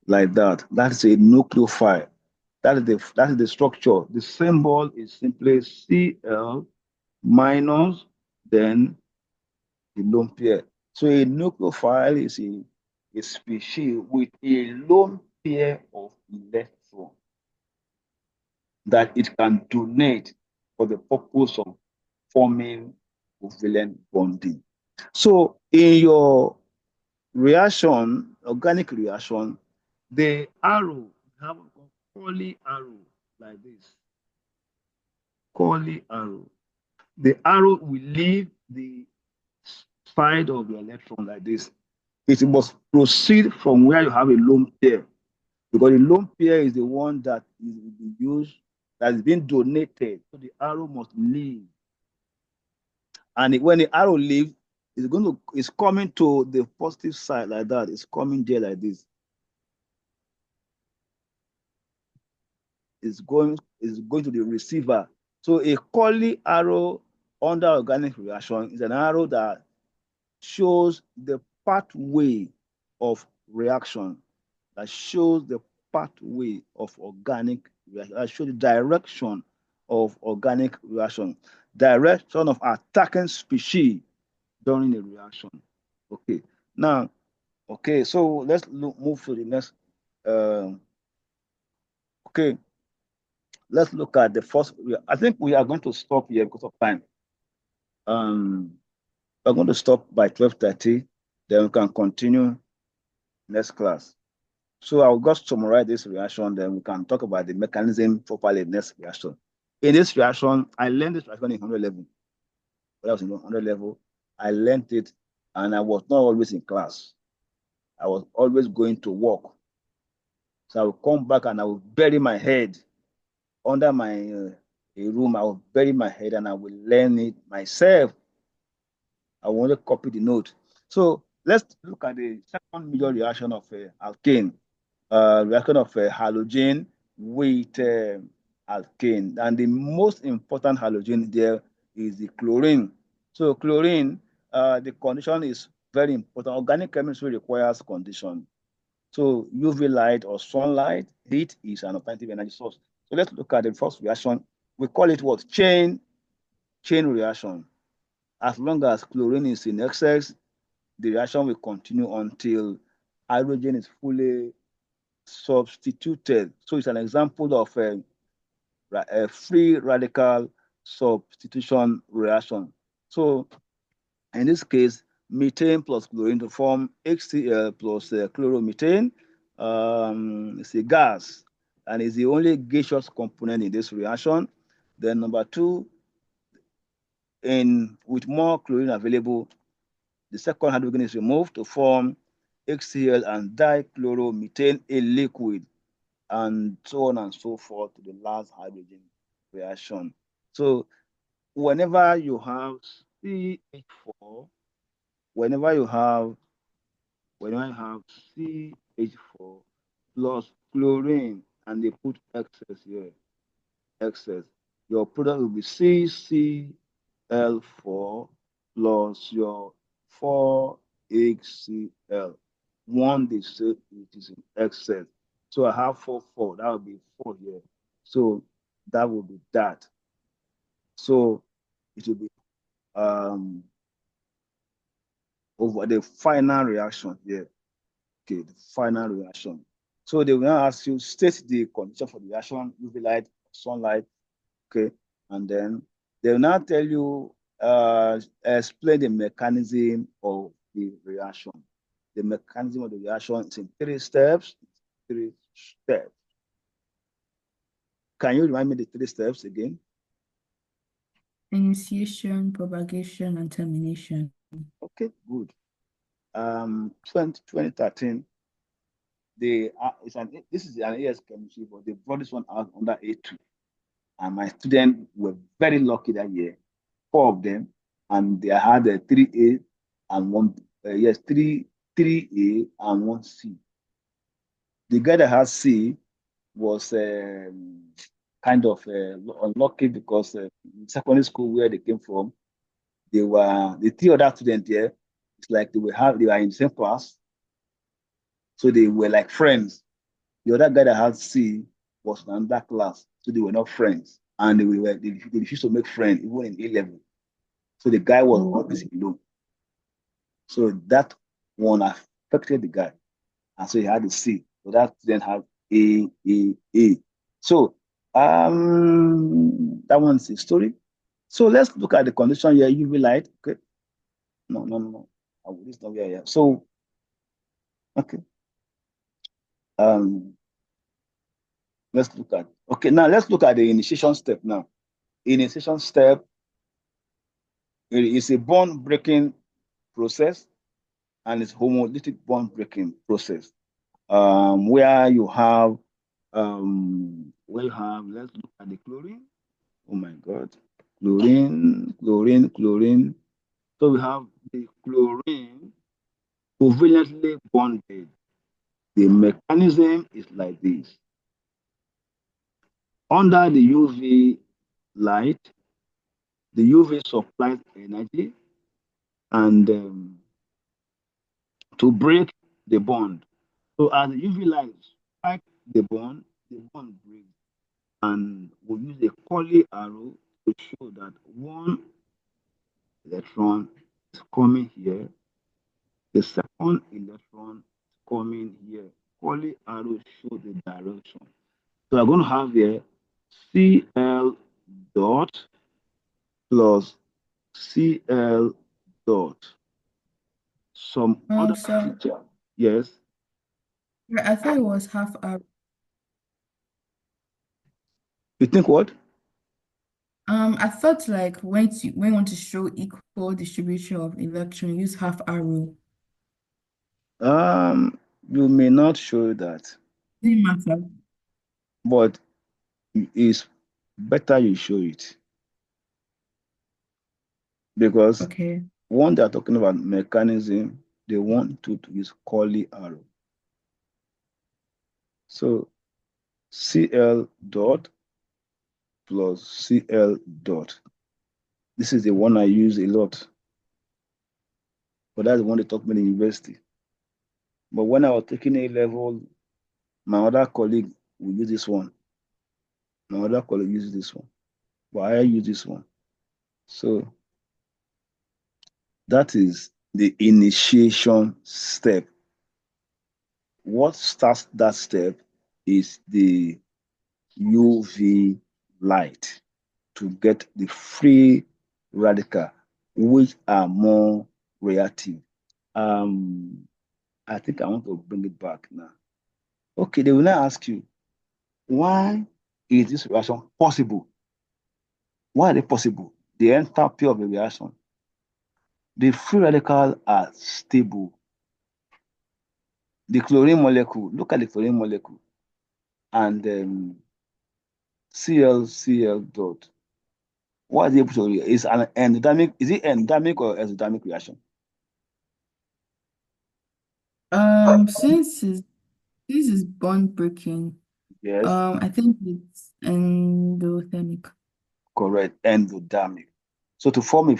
like that. That's a nucleophile. That is the structure. The symbol is simply Cl minus then the lone pair. So a nucleophile is a species with a lone pair of electrons that it can donate for the purpose of forming covalent bonding. So in your reaction, organic reaction, the arrow, have a curly arrow like this, curly arrow. The arrow will leave the side of the electron like this. It must proceed from where you have a lone pair, because the lone pair is the one that is used, that is being donated. So the arrow must leave. And when the arrow leaves, it's coming to the positive side like that. It's coming there like this. It's going to the receiver. So a curly arrow under organic reaction is an arrow that shows the pathway of reaction, that shows the pathway of organic reaction, that shows the direction of organic reaction, direction of attacking species during a reaction. Okay, now, okay, so let's move to the next. Okay, let's look at the first. I think we are going to stop here because of time. Um, we're going to stop by 12:30. Then we can continue next class. So I'll just summarize this reaction, then we can talk about the mechanism properly in next reaction. In this reaction, I learned this reaction in 100 level. When I was in 100 level, I learned it, and I was not always in class. I was always going to work. So I will come back and I will bury my head under my a room. I will bury my head and I will learn it myself. I will only copy the note. So let's look at the second major reaction of alkane. Reaction of halogen with alkane. And the most important halogen there is the chlorine. So chlorine, the condition is very important. Organic chemistry requires condition. So UV light or sunlight, heat is an alternative energy source. So let's look at the first reaction. We call it what? Chain reaction. As long as chlorine is in excess, the reaction will continue until hydrogen is fully substituted. So it's an example of a free radical substitution reaction. So in this case, methane plus chlorine to form HCl plus chloromethane. It's a gas and is the only gaseous component in this reaction. Then number two, with more chlorine available, the second hydrogen is removed to form HCl and dichloromethane, a liquid, and so on and so forth to the last hydrogen reaction. So whenever you have CH4, whenever you have CH4 plus chlorine and they put excess here, excess, your product will be CCl4 plus your 4HCl. One, they say it is in excess. So I have 4, that will be 4 here. So that will be that. So it will be over the final reaction here. Okay, the final reaction. So they will now ask you, state the condition for the reaction, UV light, sunlight, okay, and then they will now tell you, explain the mechanism of the reaction. The mechanism of the reaction is in 3 steps. 3 steps. Can you remind me the 3 steps again? Initiation, propagation, and termination. Okay, good. 2013, this is an AS chemistry, but they brought this one out under A2. And my students were very lucky that year, 4 of them, and they had a 3A and one, yes, 3A and 1C. The guy that had C was kind of unlucky because in secondary school where they came from, they were the 3 other students there. It's like they were in the same class, so they were like friends. The other guy that had C was in another class, so they were not friends, and they refused to make friends even in A level. So the guy was always alone. So that one affected the guy, and so he had a C. So that then had A. So that one's the story. So let's look at the condition here. UV light. Okay. No. This not here. So okay. Let's look at now let's look at the initiation step now. Initiation step, it is a bond breaking process and it's homolytic bond breaking process. Where you have let's look at the chlorine. Oh my god. Chlorine. So we have the chlorine covalently bonded. The mechanism is like this. Under the UV light, the UV supplies energy and to break the bond. So as the UV light strikes the bond breaks. And we use a curly arrow to show that one electron is coming here, the second electron is coming here, curly arrow show the direction. So I'm going to have here CL dot plus CL dot some other So feature. Yes. I thought it was half arrow. You think what? I thought like when you want to show equal distribution of electron, use half arrow. You may not show that, Didn't matter. but it's better you show it because Okay. when they're talking about mechanism, they want to use curly arrow. So CL dot plus CL dot. This is the one I use a lot, but that's the one they taught me in university. But when I was taking A level, my other colleague will use this one. My other colleague uses this one, but I use this one. So that is the initiation step. What starts that step is the UV light to get the free radical, which are more reactive. Um, I think I want to bring it back now. Okay, they will now ask you, why is this reaction possible? Why are they possible? The enthalpy of the reaction. The free radicals are stable. The chlorine molecule, look at the chlorine molecule, and ClCl dot. What is it able to is an endothermic, is it endothermic or exothermic reaction? Since this is bond breaking, Yes, I think it's endothermic. correct, endothermic. So to form a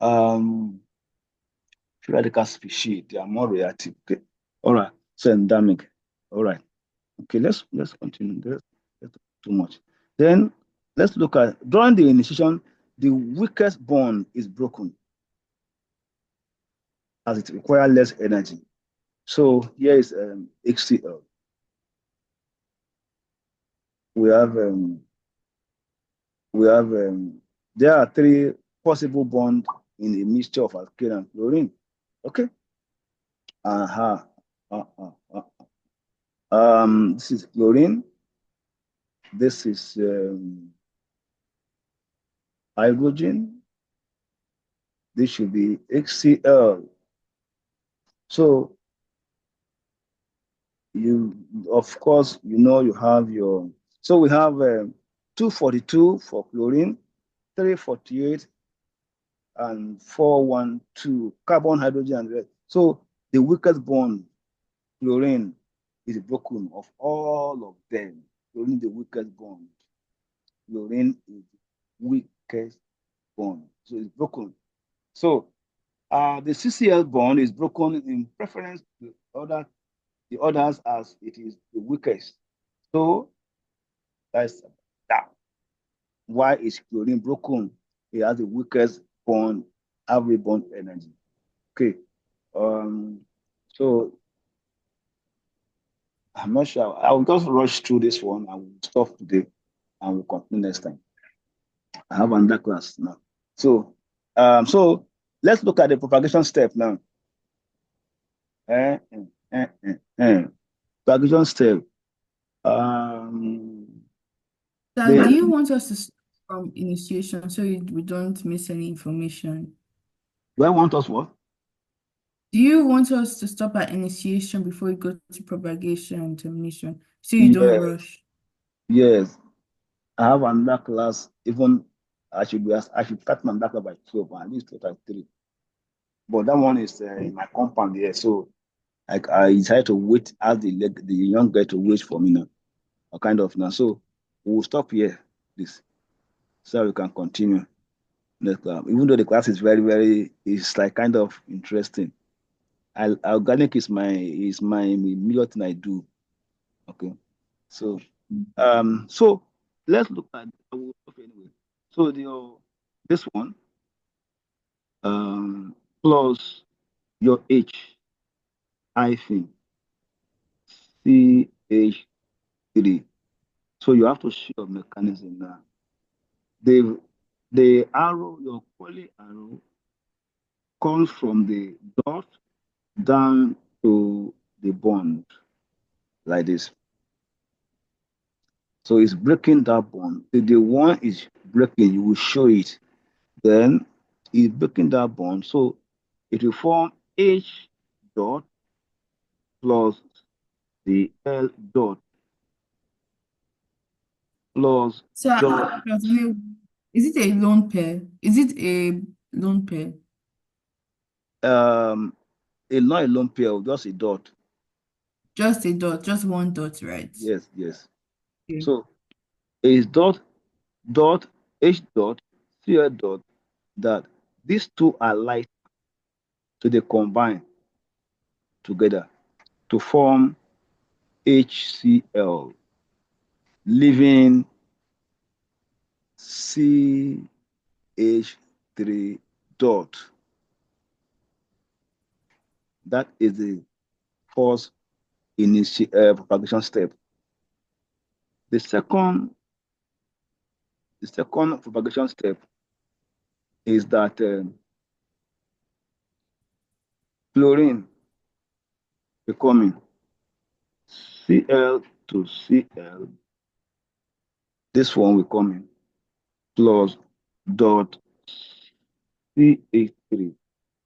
um, free radical species, they are more reactive. Okay. All right. So endothermic. All right. Okay, let's continue. Let's too much. Then let's look at during the initiation, the weakest bond is broken as it requires less energy. So here is HCl. We have um, we have there are three possible bonds in a mixture of alkane and chlorine. Okay. Uh-huh. Uh-huh. This is chlorine. This is hydrogen. This should be HCl. So you, of course, you have your. So we have 242 for chlorine, 348 and 412 carbon, hydrogen, and red. So the weakest bond, chlorine, is broken of all of them. Chlorine, the weakest bond. Chlorine is the weakest bond. So it's broken. So the CCl bond is broken in preference to the others as it is the weakest. So that's that. Why is chlorine broken? It has the weakest bond, average bond energy. Okay. Um, so I'm not sure. I'll just rush through this one. I will stop today and we'll continue next time. I have another class now. So let's look at the propagation step now. Eh, eh, eh, Propagation step. Um, So do you the want us to start from initiation so we don't miss any information? Do I want us what? Do you want us to stop at initiation before we go to propagation and termination so you don't Yes, rush? yes. I have another class. Even I should start my another class by 12, at least 3. But that one is in my compound here. So I decided to wait, ask the young girl to wait for me now. Or kind of now. So we'll stop here, please, so we can continue next class. Even though the class is very, it's like kind of interesting. Organic is my major thing I do. Okay. So so let's look at I will stop anyway. So this one plus your H hyphen CH3. So you have to show your mechanism now. The arrow, your poly arrow, comes from the dot down to the bond like this. So it's breaking that bond. If the one is breaking, you will show it. Then it's breaking that bond. So it will form H dot plus the L dot plus So dot. is it a lone pair? Is it a lone pair? Not a lone pair, just a dot. Just a dot, just one dot, right? Yes, yes. Okay. So it's dot H dot CL dot that these two are light, so they combine together to form HCl, leaving CH3 dot. That is the first propagation step. The second propagation step is that chlorine becoming Cl to Cl. This one will come in plus dot CH3.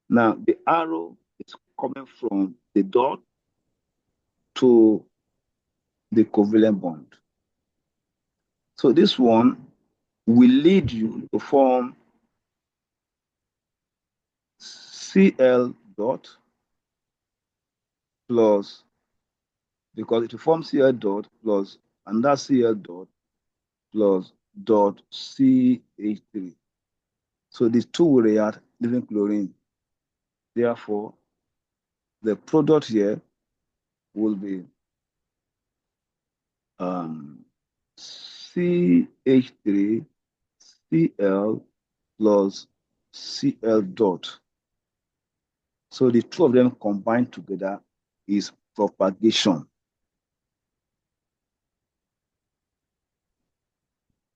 Now the arrow is coming from the dot to the covalent bond. So this one will lead you to form Cl dot plus, because it will form Cl dot plus another Cl dot plus dot CH3. So these two will react, leaving chlorine. Therefore, the product here will be CH3 Cl plus Cl dot. So the two of them combined together is propagation.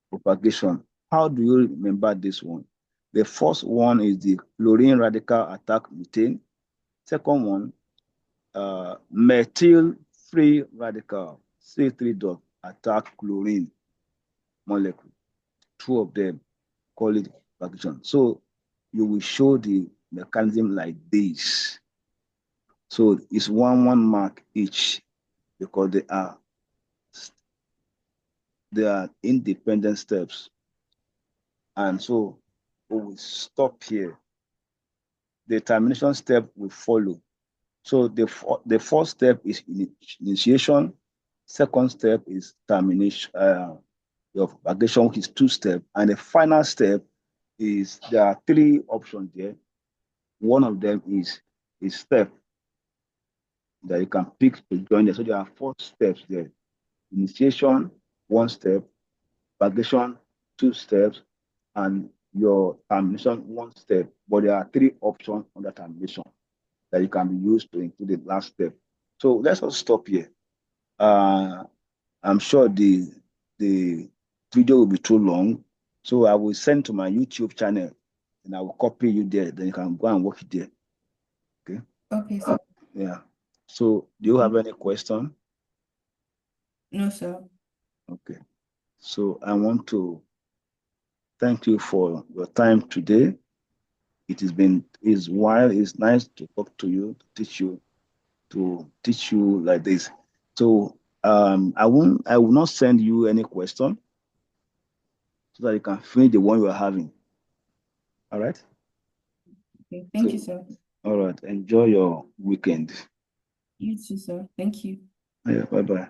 Propagation. How do you remember this one? The first one is the chlorine radical attack methane. Second one, methyl free radical C3 dot attack chlorine molecule. Two of them, call it propagation. So you will show the mechanism like this. So it's one mark each because they are independent steps. And so we will stop here. The termination step will follow. So the first step is initiation. Second step is termination of propagation, which is two steps. And the final step is there are three options there. One of them is a step that you can pick to join there. So there are four steps there. Initiation, one step, propagation, two steps, and your termination, one step. But there are three options on the termination that you can be used to include the last step. So let's just stop here. I'm sure the video will be too long. So I will send to my YouTube channel and I will copy you there. Then you can go and watch it there. Okay. Okay, sir. Yeah. So do you have any question? No, sir. Okay. So I want to thank you for your time today. It has been while it's nice to talk to you, to teach you like this. So I will not send you any question so that you can finish the one you are having. All right. Okay, thank you, sir. All right. Enjoy your weekend. You too, sir. Thank you. Yeah. Bye bye.